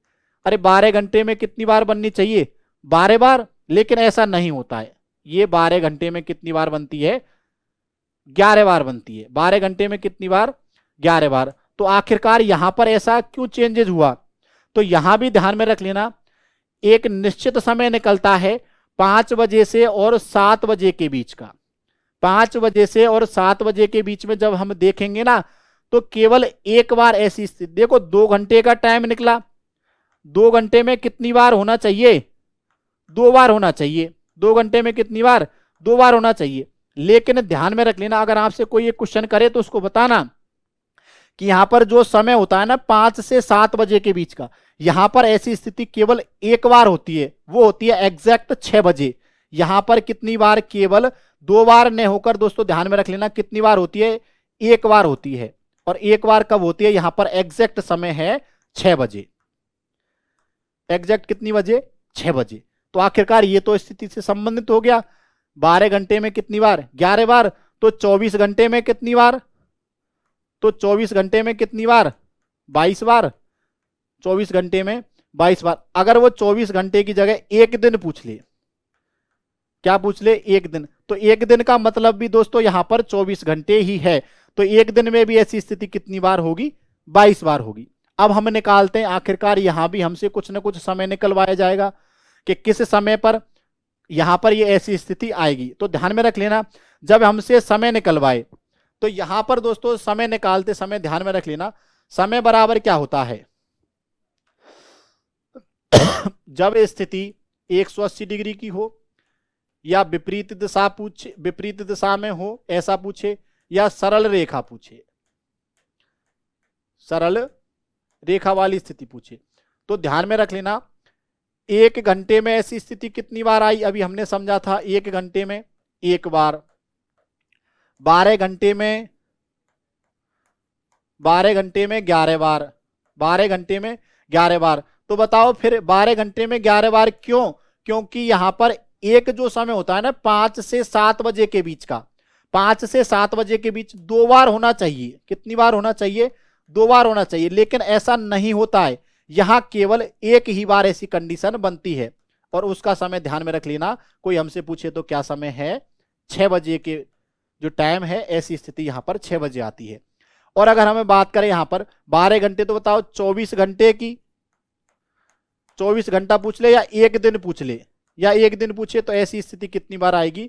अरे 12 घंटे में कितनी बार बननी चाहिए? 12 बार। लेकिन ऐसा नहीं होता है, ये 12 घंटे में कितनी बार बनती है? 11 बार बनती है। 12 घंटे में कितनी बार? 11 बार। तो आखिरकार यहां पर ऐसा क्यों चेंजेस हुआ? तो यहां भी ध्यान में रख लेना, एक निश्चित समय निकलता है 5 बजे से और 7 बजे के बीच का। 5 बजे से और 7 बजे के बीच में जब हम देखेंगे ना, तो केवल एक बार ऐसी स्थिति, देखो 2 घंटे का टाइम निकला, 2 घंटे में कितनी बार होना चाहिए? 2 बार होना चाहिए। 2 घंटे में कितनी बार? 2 बार होना चाहिए। लेकिन ध्यान में रख लेना, अगर आपसे कोई एक क्वेश्चन करे तो उसको बताना कि यहां पर जो समय होता है ना 5 से 7 बजे के बीच का, यहां पर ऐसी स्थिति केवल एक बार होती है, वो होती है एग्जैक्ट 6 बजे। यहां पर कितनी बार? केवल 2 बार नहीं होकर दोस्तों ध्यान में रख लेना कितनी बार होती है? एक बार होती है। और एक बार कब होती है? यहां पर एग्जैक्ट समय है 6 बजे। एग्जैक्ट कितनी बजे? 6 बजे। तो आखिरकार ये तो स्थिति से संबंधित हो गया। 12 घंटे में कितनी बार? 11 बार। तो 24 घंटे में कितनी बार? तो 24 घंटे में कितनी बार? 22 बार। 24 घंटे में 22 बार। अगर वो 24 घंटे की जगह एक दिन पूछ ले, क्या पूछ ले? एक दिन, तो एक दिन का मतलब भी दोस्तों यहां पर 24 घंटे ही है। तो एक दिन में भी ऐसी स्थिति कितनी बार होगी? 22 बार होगी। अब हम निकालते हैं, आखिरकार यहां भी हमसे कुछ ना कुछ समय निकलवाया जाएगा कि किस समय पर यहां पर ये ऐसी स्थिति आएगी। तो ध्यान में रख लेना, जब हमसे समय निकलवाए तो यहां पर दोस्तों समय निकालते समय ध्यान में रख लेना, समय बराबर क्या होता है? जब स्थिति 180 डिग्री की हो, या विपरीत दिशा पूछे, विपरीत दिशा में हो ऐसा पूछे, या सरल रेखा पूछे, सरल रेखा वाली स्थिति पूछे, तो ध्यान में रख लेना 1 घंटे में ऐसी स्थिति कितनी बार आई? अभी हमने समझा था 1 घंटे में एक बार। 12 घंटे में 11 बार। 12 घंटे में 11 बार। तो बताओ फिर 12 घंटे में 11 बार क्यों? क्योंकि यहां पर एक जो समय होता है ना 5 से 7 बजे के बीच का, 5 से 7 बजे के बीच 2 बार होना चाहिए। कितनी बार होना चाहिए? 2 बार होना चाहिए। लेकिन ऐसा नहीं होता है, यहां केवल एक ही बार ऐसी कंडीशन बनती है। और उसका समय ध्यान में रख लेना, कोई हमसे पूछे तो क्या समय है? 6 बजे के जो टाइम है, ऐसी स्थिति यहां पर 6 बजे आती है। और अगर हमें बात करें यहां पर 12 घंटे, तो बताओ 24 घंटे की, 24 घंटा पूछ ले या एक दिन पूछ ले, या एक दिन पूछे तो ऐसी स्थिति कितनी बार आएगी?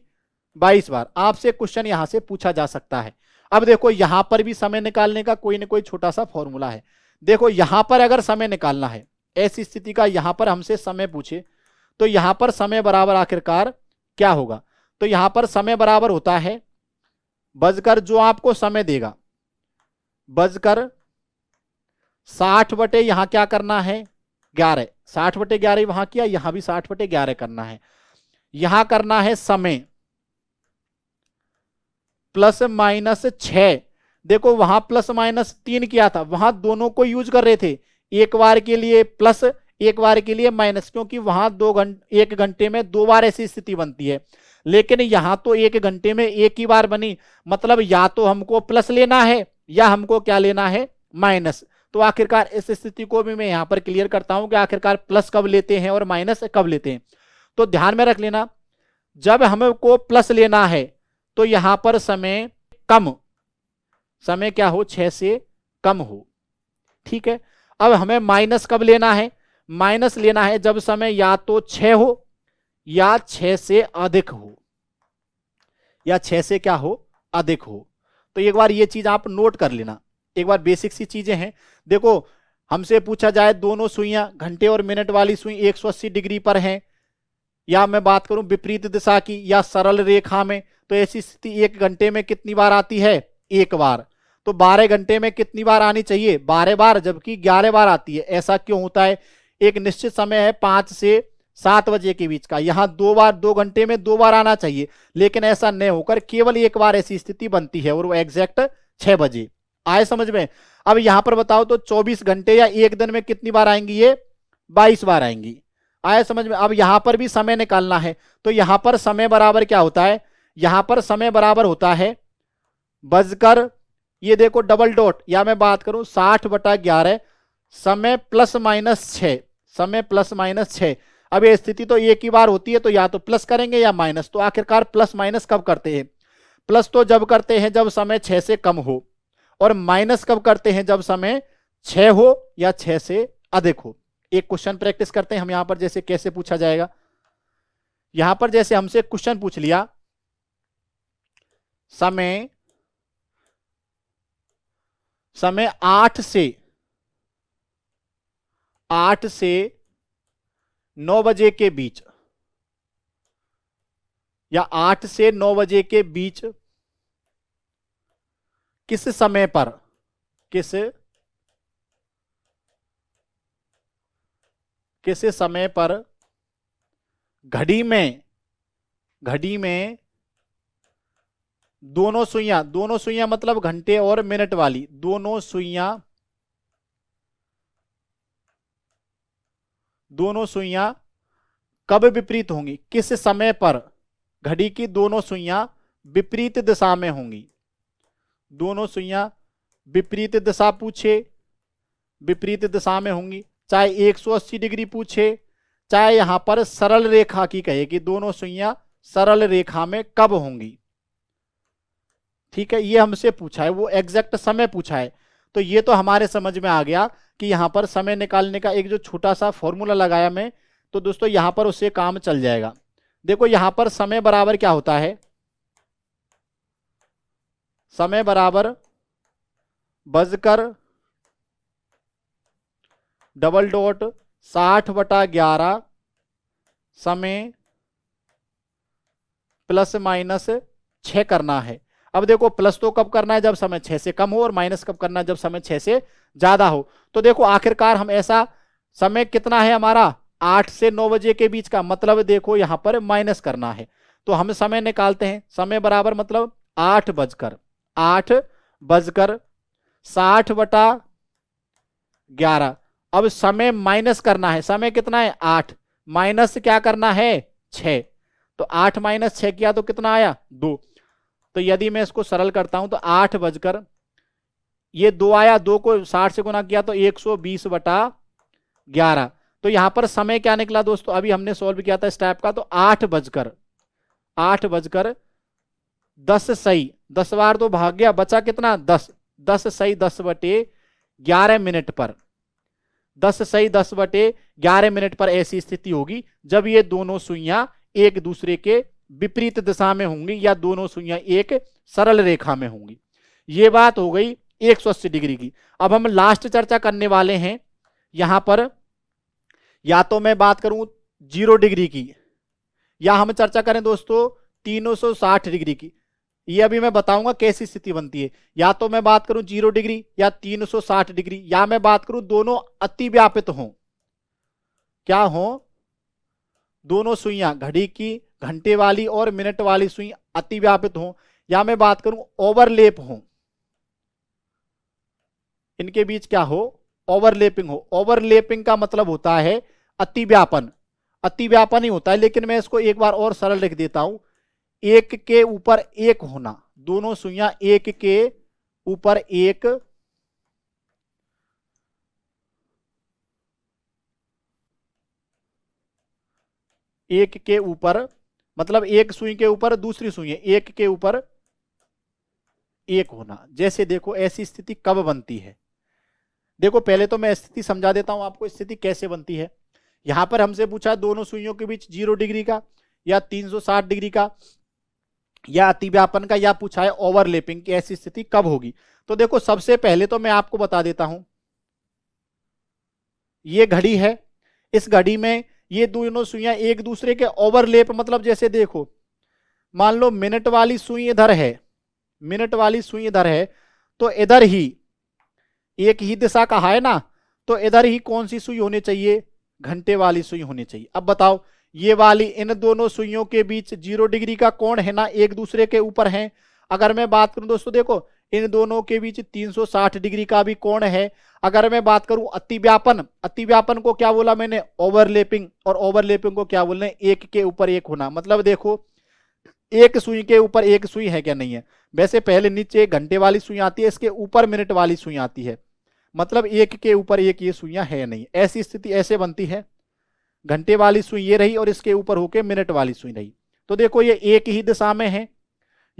22 बार। आपसे क्वेश्चन यहां से पूछा जा सकता है। अब देखो यहां पर भी समय निकालने का कोई ना कोई छोटा सा फॉर्मूला है। देखो यहां पर अगर समय निकालना है ऐसी स्थिति का, यहां पर हमसे समय पूछे, तो यहां पर समय बराबर आखिरकार क्या होगा? तो यहां पर समय बराबर होता है बजकर जो आपको समय देगा, बजकर 60 बटे यहां क्या करना है? 11। 60 बटे 11 वहां किया, यहां भी 60 बटे 11 करना है। यहां करना है समय प्लस माइनस 6। देखो वहां प्लस माइनस 3 किया था, वहां दोनों को यूज कर रहे थे, एक बार के लिए प्लस, एक बार के लिए माइनस, क्योंकि वहां 1 घंटे में 2 बार ऐसी स्थिति बनती है। लेकिन यहां तो 1 घंटे में एक ही बार बनी, मतलब या तो हमको प्लस लेना है या हमको क्या लेना है? माइनस। तो आखिरकार इस स्थिति को भी मैं यहां पर क्लियर करता हूं कि आखिरकार प्लस कब लेते हैं और माइनस कब लेते हैं। तो ध्यान में रख लेना, जब हमको प्लस लेना है तो यहां पर समय कम, समय क्या हो? 6 से कम हो। ठीक है। अब हमें माइनस कब लेना है? माइनस लेना है जब समय या तो 6 हो या 6 से अधिक हो, या 6 से क्या हो? अधिक हो। तो एक बार ये चीज आप नोट कर लेना, एक बार बेसिक सी चीजें हैं। देखो हमसे पूछा जाए दोनों सुइयां घंटे और मिनट वाली सुई 180 डिग्री पर हैं, या मैं बात करूं विपरीत दिशा की या सरल रेखा में, तो ऐसी स्थिति 1 घंटे में कितनी बार आती है? 1 बार। तो 12 घंटे में कितनी बार आनी चाहिए? 12 बार, जबकि 11 बार आती है। ऐसा क्यों होता है? एक निश्चित समय है 5 से 7 बजे के बीच का, यहां 2 बार, 2 घंटे में 2 बार आना चाहिए, लेकिन ऐसा नहीं होकर केवल एक बार ऐसी स्थिति बनती है, और वो एग्जैक्ट 6 बजे। आए समझ में? अब यहां पर बताओ तो 24 घंटे या एक दिन में कितनी बार आएंगी? ये 22 बार आएंगी। आए समझ में? अब यहां पर भी समय निकालना है, तो यहां पर समय बराबर क्या होता है? यहां पर समय बराबर होता है बजकर ये देखो डबल डॉट, या मैं बात करूं 60/11 समय प्लस माइनस 6, समय प्लस माइनस 6। अब ये स्थिति तो एक ही बार होती है, तो या तो प्लस करेंगे या माइनस। तो आखिरकार प्लस माइनस कब करते हैं? प्लस तो जब करते हैं जब समय 6 से कम हो, और माइनस कब करते हैं जब समय 6 हो या 6 से अधिक हो। एक क्वेश्चन प्रैक्टिस करते हैं हम यहां पर, जैसे कैसे पूछा जाएगा। यहां पर जैसे हमसे क्वेश्चन पूछ लिया, समय 8 से 9 बजे के बीच, या 8 से 9 बजे के बीच किस समय पर, किस समय पर घड़ी में दोनों सुइयां मतलब घंटे और मिनट वाली, दोनों सुइयां कब विपरीत होंगी? किस समय पर घड़ी की दोनों सुइयां विपरीत दिशा में होंगी? दोनों सुइयां विपरीत दिशा पूछे, विपरीत दिशा में होंगी, चाहे 180 डिग्री पूछे, चाहे यहां पर सरल रेखा की कहे कि दोनों सुइयां सरल रेखा में कब होंगी। ठीक है, ये हमसे पूछा है, वो एग्जैक्ट समय पूछा है। तो ये तो हमारे समझ में आ गया कि यहां पर समय निकालने का एक जो छोटा सा फॉर्मूला लगाया मैं, तो दोस्तों यहां पर उससे काम चल जाएगा। देखो यहां पर समय बराबर क्या होता है? समय बराबर बजकर डबल डॉट 60/11 समय प्लस माइनस 6 करना है। अब देखो प्लस तो कब करना है? जब समय 6 से कम हो, और माइनस कब करना है? जब समय 6 से ज्यादा हो। तो देखो आखिरकार हम ऐसा, समय कितना है हमारा? 8 से 9 बजे के बीच का, मतलब देखो यहां पर माइनस करना है। तो हम समय निकालते हैं, समय बराबर मतलब 8 बजकर 60/11। अब समय माइनस करना है, समय कितना है? 8, माइनस क्या करना है? 6। तो 8 माइनस 6 किया तो कितना आया? 2। तो यदि मैं इसको सरल करता हूं तो 8 बजकर, ये 2 आया, 2 को 60 से गुना किया तो 120/11। तो यहां पर समय क्या निकला दोस्तों? अभी हमने सॉल्व किया था स्टेप का, तो 8 बजकर 10 10 बार तो भाग गया, बचा कितना? 10 10 सही 10/11 मिनट पर, 10 सही 10/11 मिनट पर ऐसी स्थिति होगी जब ये दोनों सुइयां एक दूसरे के विपरीत दिशा में होंगी, या दोनों सुइयां एक सरल रेखा में होंगी। ये बात हो गई 180 डिग्री की। अब हम लास्ट चर्चा करने वाले हैं यहां पर, या तो मैं बात करूं 0 डिग्री की, या हम चर्चा करें दोस्तों 360 डिग्री की। ये अभी मैं बताऊंगा कैसी स्थिति बनती है। या तो मैं बात करूं 0 डिग्री या 360 डिग्री, या मैं बात करूं दोनों अतिव्यापित हों। क्या हो? दोनों सुइयां घड़ी की घंटे वाली और मिनट वाली सुई अतिव्यापित हों, या मैं बात करूं ओवरलेप हो, इनके बीच क्या हो? ओवरलेपिंग हो। ओवरलेपिंग का मतलब होता है अतिव्यापन, अतिव्यापन ही होता है। लेकिन मैं इसको एक बार और सरल लिख देता हूं, एक के ऊपर एक होना, दोनों सुइयां एक के ऊपर एक के ऊपर, मतलब एक सुई के ऊपर दूसरी सुई, एक के ऊपर एक होना। जैसे देखो ऐसी स्थिति कब बनती है? देखो पहले तो मैं स्थिति समझा देता हूं आपको, स्थिति कैसे बनती है। यहां पर हमसे पूछा दोनों सुइयों के बीच 0 डिग्री का या 360 डिग्री का या अतिव्यापन का, या पूछा है ओवरलैपिंग की, ऐसी स्थिति कब होगी। तो देखो सबसे पहले तो मैं आपको बता देता हूं, ये घड़ी है, इस घड़ी में ये दोनों सुइयां एक दूसरे के ओवरलैप, मतलब जैसे देखो मान लो मिनट वाली सुई इधर है, मिनट वाली सुई इधर है, तो इधर ही एक ही दिशा का है ना, तो इधर ही कौन सी सुई होनी चाहिए? घंटे वाली सुई होनी चाहिए। अब बताओ ये वाली इन दोनों सुइयों के बीच 0 डिग्री का कोण है ना, एक दूसरे के ऊपर है। अगर मैं बात करूं दोस्तों देखो इन दोनों के बीच 360 डिग्री का भी कोण है। अगर मैं बात करूं अतिव्यापन, अतिव्यापन को क्या बोला मैंने? ओवरलैपिंग। और ओवरलैपिंग को क्या बोल रहे हैं? एक के ऊपर एक होना। मतलब देखो एक सुई के ऊपर एक सुई है क्या, नहीं है। वैसे पहले नीचे घंटे वाली सुई आती है, इसके ऊपर मिनट वाली सुई आती है, मतलब एक के ऊपर एक ये सुइयां है नहीं। ऐसी स्थिति ऐसे बनती है, घंटे वाली सुई ये रही और इसके ऊपर होके मिनट वाली सुई रही। तो देखो ये एक ही दिशा में है,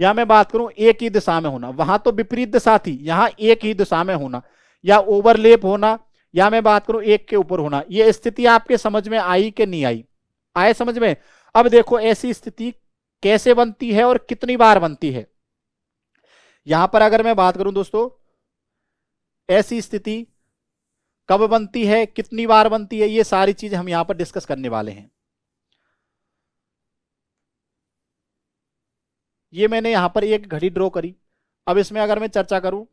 या मैं बात करूं एक ही दिशा में होना, वहां तो विपरीत दिशा थी, यहां एक ही दिशा में होना, या ओवरलेप होना, या मैं बात करूं एक के ऊपर होना। ये स्थिति आपके समझ में आई कि नहीं आई, आए समझ में। अब देखो ऐसी स्थिति कैसे बनती है और कितनी बार बनती है। यहां पर अगर मैं बात करूं दोस्तों, ऐसी स्थिति कब बनती है, कितनी बार बनती है, ये सारी चीजें हम यहां पर डिस्कस करने वाले हैं। ये मैंने यहां पर एक घड़ी ड्रॉ करी। अब इसमें अगर मैं चर्चा करूं,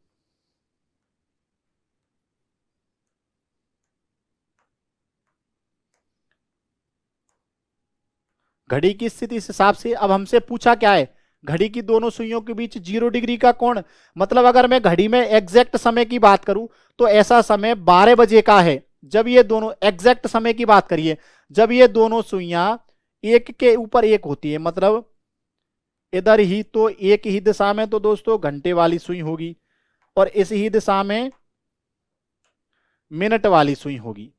घड़ी की स्थिति इस हिसाब से, अब हमसे पूछा क्या है, घड़ी की दोनों सुइयों के बीच 0 डिग्री का कोण। मतलब अगर मैं घड़ी में एग्जैक्ट समय की बात करूं तो ऐसा समय 12 बजे का है, जब ये दोनों एग्जैक्ट समय की बात करिए, जब ये दोनों सुइयां एक के ऊपर एक होती है, मतलब इधर ही तो एक ही दिशा में तो दोस्तों घंटे वाली सुई होगी, और इस ही दिशा में मिनट वाली सुई होगी।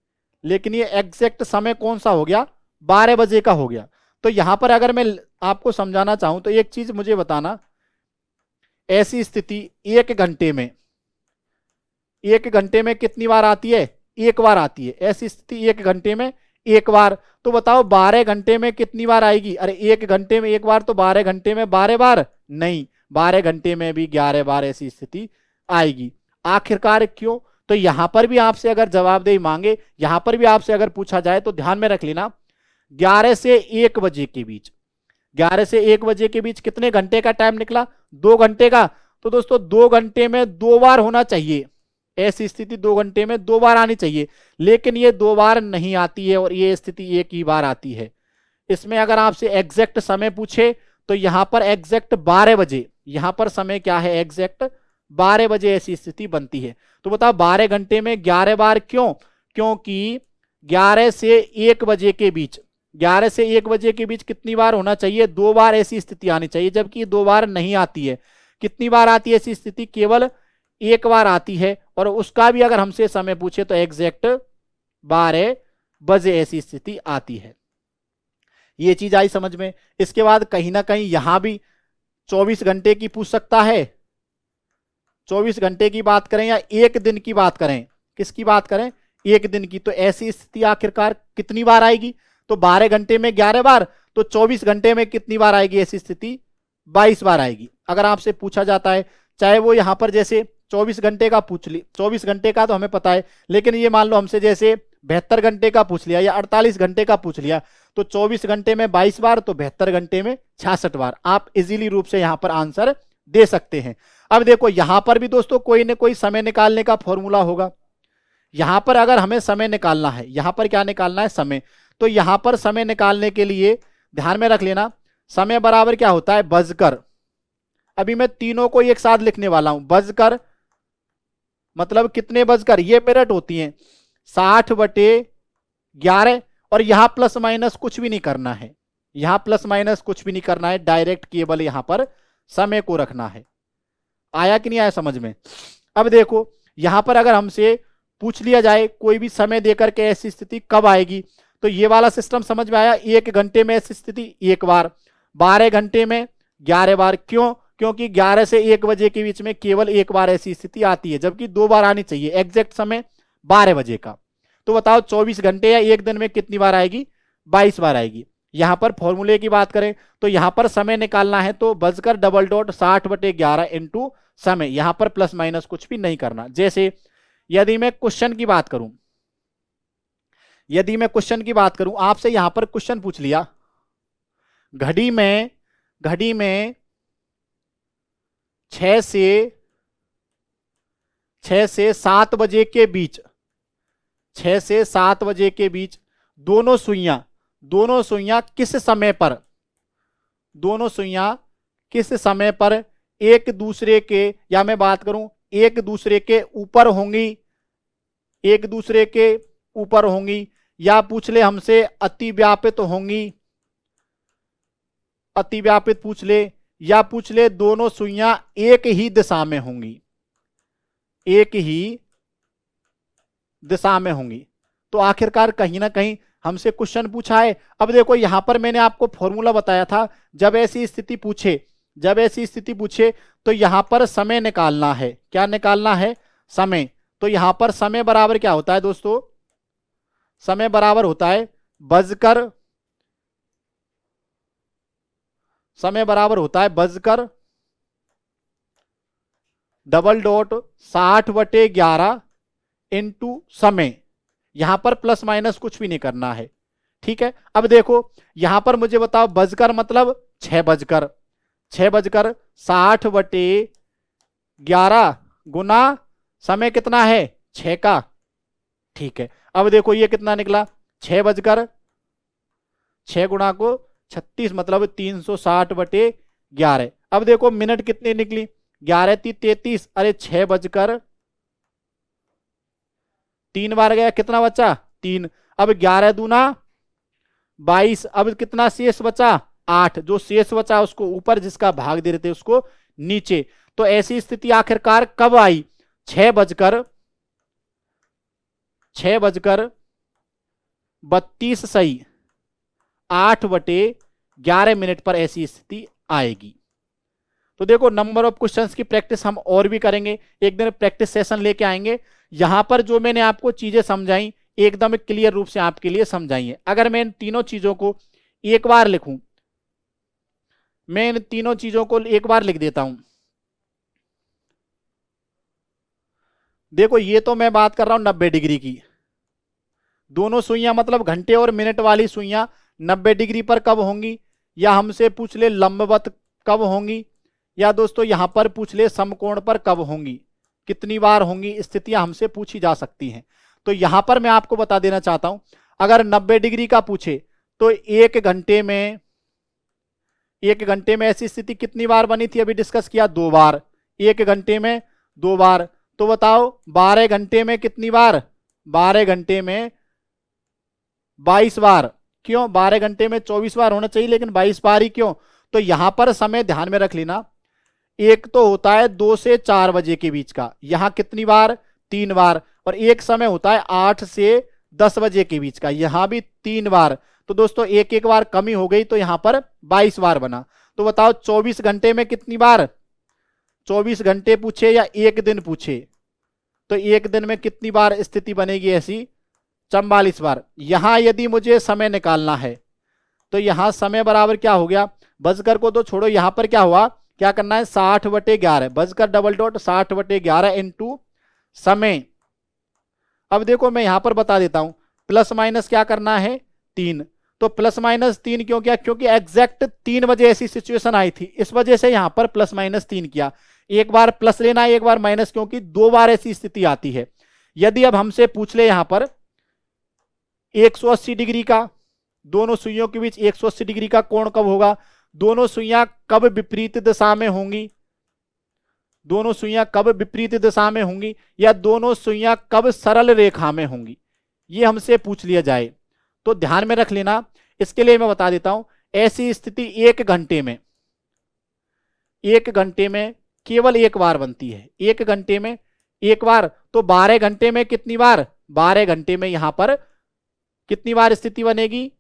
लेकिन ये एग्जैक्ट समय कौन सा हो गया, 12 बजे का हो गया। तो यहां पर अगर मैं आपको समझाना चाहूं तो एक चीज मुझे बताना, ऐसी स्थिति एक घंटे में, एक घंटे में कितनी बार आती है, एक बार आती है। ऐसी स्थिति एक घंटे में एक बार, तो बताओ 12 घंटे में कितनी बार आएगी। अरे एक घंटे में एक बार, तो 12 घंटे में 12 बार नहीं, 12 घंटे में भी 11 बार ऐसी स्थिति आएगी। आखिरकार क्यों, तो यहां पर भी आपसे अगर जवाबदेही मांगे, यहां पर भी आपसे अगर पूछा जाए तो ध्यान में रख लेना, 11 से 1 बजे के बीच, 11 से 1 बजे के बीच कितने घंटे का टाइम निकला, 2 घंटे का। तो दोस्तों 2 घंटे में 2 बार होना चाहिए, ऐसी स्थिति 2 घंटे में 2 बार आनी चाहिए, लेकिन ये 2 बार नहीं आती है और ये स्थिति एक ही बार आती है। इसमें अगर आपसे एग्जैक्ट समय पूछे तो यहां पर एग्जैक्ट 12 बजे, यहां पर समय क्या है, एग्जैक्ट 12 बजे ऐसी स्थिति बनती है। तो बताओ 12 घंटे में 11 बार क्यों, क्योंकि 11 से 1 बजे के बीच, 11 से 1 बजे के बीच कितनी बार होना चाहिए, 2 बार ऐसी स्थिति आनी चाहिए, जबकि 2 बार नहीं आती है। कितनी बार आती है ऐसी स्थिति, केवल 1 बार आती है, और उसका भी अगर हमसे समय पूछे तो एग्जैक्ट 12 बजे ऐसी स्थिति आती है। ये चीज आई समझ में। इसके बाद कहीं ना कहीं यहां भी 24 घंटे की पूछ सकता है, 24 घंटे की बात करें या एक दिन की बात करें, किसकी बात करें, एक दिन की। तो ऐसी स्थिति आखिरकार कितनी बार आएगी, तो 12 घंटे में 11 बार, तो 24 घंटे में कितनी बार आएगी ऐसी स्थिति, 22 बार आएगी। अगर आपसे पूछा जाता है, चाहे वो यहां पर जैसे 24 घंटे का पूछ ली, 24 घंटे का तो हमें पता है, लेकिन ये मान लो हमसे जैसे 72 घंटे का पूछ लिया या 48 घंटे का पूछ लिया, तो 24 घंटे में 22 बार, तो 72 घंटे में 66 बार। आप इजीली रूप से यहां पर आंसर दे सकते हैं। अब देखो यहां पर भी दोस्तों कोई ना कोई समय निकालने का फॉर्मूला होगा। यहां पर अगर हमें समय निकालना है, यहां पर क्या निकालना है, समय, तो यहां पर समय निकालने के लिए ध्यान में रख लेना, समय बराबर क्या होता है, बजकर। अभी मैं तीनों को एक साथ लिखने वाला हूं, बजकर मतलब कितने बजकर, ये मिनट होती हैं, 60/11, और यहां प्लस माइनस कुछ भी नहीं करना है, यहां प्लस माइनस कुछ भी नहीं करना है, डायरेक्ट केवल यहां पर समय को रखना है। आया कि नहीं आया समझ में। अब देखो यहां पर अगर हमसे पूछ लिया जाए कोई भी समय देकर के ऐसी स्थिति कब आएगी, तो ये वाला सिस्टम समझ में आया। 1 घंटे में ऐसी स्थिति 1 बार, 12 घंटे में 11 बार, क्यों, क्योंकि 11 से 1 बजे के बीच में केवल 1 बार ऐसी स्थिति आती है, जबकि 2 बार आनी चाहिए। एग्जैक्ट समय 12 बजे का, तो बताओ 24 घंटे या एक दिन में कितनी बार आएगी, 22 बार आएगी। यहां पर फॉर्मूले की बात करें तो यहां पर समय निकालना है तो बजकर डबल डॉट 60/11 इंटू समय, यहां पर प्लस माइनस कुछ भी नहीं करना। जैसे यदि मैं क्वेश्चन की बात करूं, यदि मैं क्वेश्चन की बात करूं, आपसे यहां पर क्वेश्चन पूछ लिया, घड़ी में 6 से 7 बजे के बीच, 6 से 7 बजे के बीच दोनों सुइयां किस समय पर, दोनों सुइयां किस समय पर एक दूसरे के, या मैं बात करूं एक दूसरे के ऊपर होंगी, एक दूसरे के ऊपर होंगी, या पूछ ले हमसे अति व्यापित होंगी, अतिव्यापित पूछ ले, या पूछ ले दोनों सुइयां एक ही दिशा में होंगी, एक ही दिशा में होंगी, तो आखिरकार कहीं ना कहीं हमसे क्वेश्चन पूछा है। अब देखो यहां पर मैंने आपको फॉर्मूला बताया था, जब ऐसी स्थिति पूछे, जब ऐसी स्थिति पूछे तो यहां पर समय निकालना है। क्या निकालना है? समय। तो यहां पर समय बराबर क्या होता है दोस्तों? समय बराबर होता है बजकर, समय बराबर होता है बजकर डबल डॉट 60/11 इंटू समय। यहां पर प्लस माइनस कुछ भी नहीं करना है, ठीक है। अब देखो यहां पर मुझे बताओ, बजकर मतलब 6/60/11 गुना समय कितना है 6 का, ठीक है। अब देखो ये कितना निकला, 6 गुणा को 36 मतलब 360/11। अब देखो मिनट कितनी निकली, 11×3 = 33। अरे 6 बार गया, कितना बचा 3। अब 11×2 = 22। अब कितना शेष बचा 8। जो शेष बचा उसको ऊपर, जिसका भाग दे रहे थे उसको नीचे। तो ऐसी स्थिति आखिरकार कब आई? 6:32 सही 8/11 पर ऐसी स्थिति आएगी। तो देखो नंबर ऑफ क्वेश्चंस की प्रैक्टिस हम और भी करेंगे, एक दिन प्रैक्टिस सेशन लेके आएंगे। यहां पर जो मैंने आपको चीजें समझाई एकदम क्लियर रूप से आपके लिए समझाई है। अगर मैं इन तीनों चीजों को एक बार लिखूं, मैं इन तीनों चीजों को एक बार लिख देता हूं। देखो ये तो मैं बात कर रहा हूं 90 डिग्री की, दोनों सुइयां मतलब घंटे और मिनट वाली सुइयां 90 डिग्री पर कब होंगी, या हमसे पूछ ले लंबवत कब होंगी, या दोस्तों यहां पर पूछ ले समकोण पर कब होंगी, कितनी बार होंगी, स्थितियां हमसे पूछी जा सकती हैं। तो यहां पर मैं आपको बता देना चाहता हूं, अगर 90 डिग्री का पूछे तो एक घंटे में ऐसी स्थिति कितनी बार बनी थी, अभी डिस्कस किया 2 बार। एक घंटे में 2 बार, तो बताओ 12 घंटे में कितनी बार? 12 घंटे में 22 बार। क्यों? 12 घंटे में 24 बार होना चाहिए, लेकिन 22 बार ही क्यों? तो यहां पर समय ध्यान में रख लेना, एक तो होता है 2 से 4 बजे के बीच का, यहां कितनी बार? 3 बार। और एक समय होता है 8 से 10 बजे के बीच का, यहां भी 3 बार। तो दोस्तों एक एक बार कमी हो गई, तो यहां पर 22 बार बना। तो बताओ 24 घंटे में कितनी बार? 24 घंटे पूछे या एक दिन पूछे, तो एक दिन में कितनी बार स्थिति बनेगी ऐसी? 44 बार। यहां यदि मुझे समय निकालना है तो यहां समय बराबर क्या हो गया? बजकर को तो छोड़ो, यहां पर क्या हुआ, क्या करना है 60/11, बजकर डबल डॉट 60/11 इंटू समय। अब देखो मैं यहां पर बता देता हूं, प्लस माइनस क्या करना है 3। तो प्लस माइनस 3 क्यों किया? क्योंकि एग्जैक्ट 3 बजे ऐसी सिचुएशन आई थी, इस वजह से यहां पर प्लस माइनस 3 किया। एक बार प्लस लेना है, एक बार माइनस, क्योंकि 2 बार ऐसी स्थिति आती है। यदि अब हमसे पूछ ले यहां पर 180 डिग्री का, दोनों सुइयों के बीच 180 डिग्री का कोण कब होगा, दोनों सुइयां कब विपरीत दिशा में होंगी, दोनों सुइयां कब विपरीत दिशा में होंगी, या दोनों सुइयां कब सरल रेखा में होंगी, ये हमसे पूछ लिया जाए तो ध्यान में रख लेना। इसके लिए मैं बता देता हूं, ऐसी स्थिति एक घंटे में केवल एक बार बनती है, एक घंटे में एक बार। तो 12 घंटे में कितनी बार? 12 घंटे में यहां पर कितनी बार स्थिति बनेगी?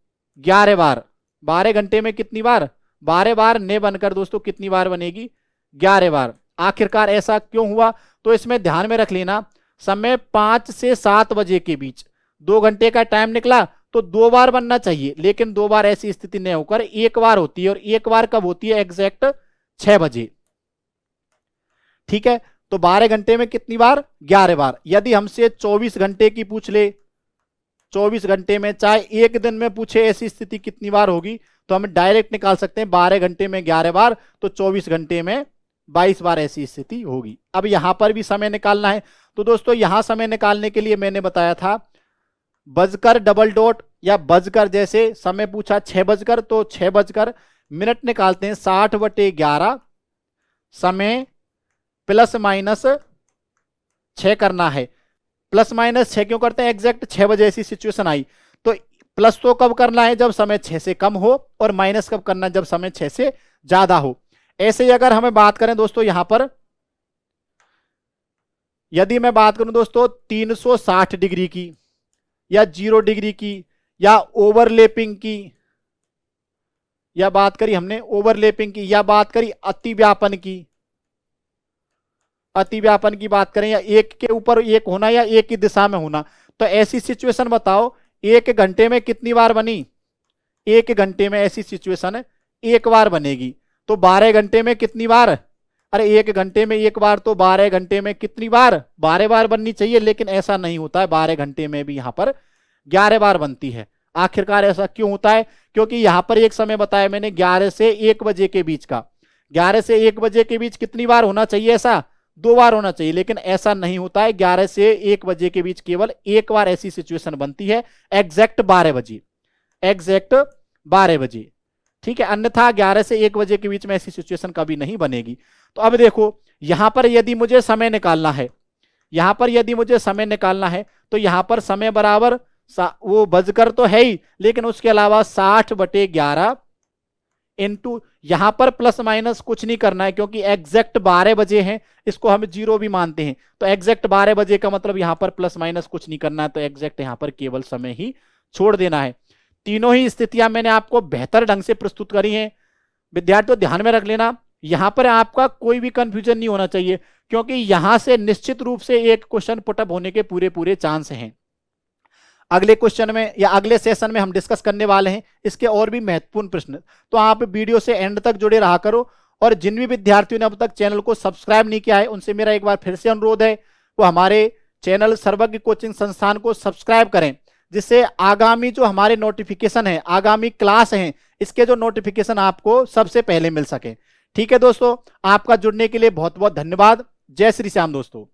11 बार। 12 घंटे में कितनी बार? 12 बार ने बनकर दोस्तों कितनी बार बनेगी? 11 बार। आखिरकार ऐसा क्यों हुआ? तो इसमें ध्यान में रख लेना, समय 5 से 7 बजे के बीच 2 घंटे का टाइम निकला, तो 2 बार बनना चाहिए, लेकिन 2 बार ऐसी स्थिति नहीं होकर एक बार होती है। और एक बार कब होती है? एग्जैक्ट 6 बजे, ठीक है। तो 12 घंटे में कितनी बार? 11 बार। यदि हमसे 24 घंटे की पूछ ले, 24 घंटे में चाहे एक दिन में पूछे ऐसी स्थिति कितनी बार होगी, तो हम डायरेक्ट निकाल सकते हैं 12 घंटे में 11 बार, तो 24 घंटे में 22 बार ऐसी स्थिति होगी। अब यहां पर भी समय निकालना है, तो दोस्तों यहां समय निकालने के लिए मैंने बताया था बजकर डबल डॉट, या बजकर, जैसे समय पूछा 6 बजकर, तो 6 बजकर मिनट निकालते हैं 60/11 समय प्लस माइनस 6 करना है। प्लस माइनस 6 क्यों करते हैं? एग्जैक्ट 6 बजे ऐसी सिचुएशन आई, तो प्लस तो कब करना है जब समय 6 से कम हो, और माइनस कब करना है जब समय 6 से ज्यादा हो। ऐसे ही अगर हमें बात करें दोस्तों, यहां पर यदि मैं बात करूं दोस्तों 360 डिग्री की, या 0 डिग्री की, या ओवरलैपिंग की, या बात करी हमने ओवरलैपिंग की, या बात करी अतिव्यापन की, अतिव्यापन की बात करें, या एक के ऊपर एक होना या एक की दिशा में होना, तो ऐसी सिचुएशन बताओ एक घंटे में कितनी बार बनी? एक घंटे में ऐसी सिचुएशन एक बार बनेगी। तो 12 घंटे में कितनी बार? अरे एक घंटे में एक बार, तो 12 घंटे में कितनी बार? 12 बार बननी चाहिए, लेकिन ऐसा नहीं होता है। 12 घंटे में भी यहां पर 11 बार बनती है। आखिरकार ऐसा क्यों होता है? क्योंकि यहां पर एक समय बताया मैंने 11 से 1 बजे के बीच का, 11 से 1 बजे के बीच कितनी बार होना चाहिए? ऐसा 2 बार होना चाहिए, लेकिन ऐसा नहीं होता है। 11 से 1 बजे के बीच केवल एक बार ऐसी सिचुएशन बनती है, एग्जैक्ट 12 बजे, एग्जैक्ट 12 बजे, ठीक है। अन्यथा 11 से 1 बजे के बीच में ऐसी सिचुएशन कभी नहीं बनेगी। तो अब देखो यहां पर यदि मुझे समय निकालना है, यहां पर यदि मुझे समय निकालना है, तो यहां पर समय बराबर वो बजकर तो है ही, लेकिन उसके अलावा 60/11 इंटू, यहां पर प्लस माइनस कुछ नहीं करना है, क्योंकि एग्जैक्ट 12 बजे हैं, इसको हम 0 भी मानते हैं। तो एग्जैक्ट 12 बजे का मतलब यहां पर प्लस माइनस कुछ नहीं करना है, तो एग्जैक्ट यहां पर केवल समय ही छोड़ देना है। तीनों ही स्थितियां मैंने आपको बेहतर ढंग से प्रस्तुत करी हैं। विद्यार्थियों ध्यान में रख लेना, यहां पर आपका कोई भी कंफ्यूजन नहीं होना चाहिए, क्योंकि यहां से निश्चित रूप से एक क्वेश्चन पुटअप होने के पूरे पूरे चांस हैं। अगले क्वेश्चन में या अगले सेशन में हम डिस्कस करने वाले हैं इसके और भी महत्वपूर्ण प्रश्न। तो आप वीडियो से एंड तक जुड़े रहा करो, और जिन भी विद्यार्थियों ने अब तक चैनल को सब्सक्राइब नहीं किया है उनसे मेरा एक बार फिर से अनुरोध है, वो हमारे चैनल सर्वज्ञ कोचिंग संस्थान को सब्सक्राइब करें, जिससे आगामी जो हमारे नोटिफिकेशन है, आगामी क्लास हैं, इसके जो नोटिफिकेशन आपको सबसे पहले मिल सके। ठीक है दोस्तों, आपका जुड़ने के लिए बहुत बहुत धन्यवाद। जय श्री श्याम दोस्तों।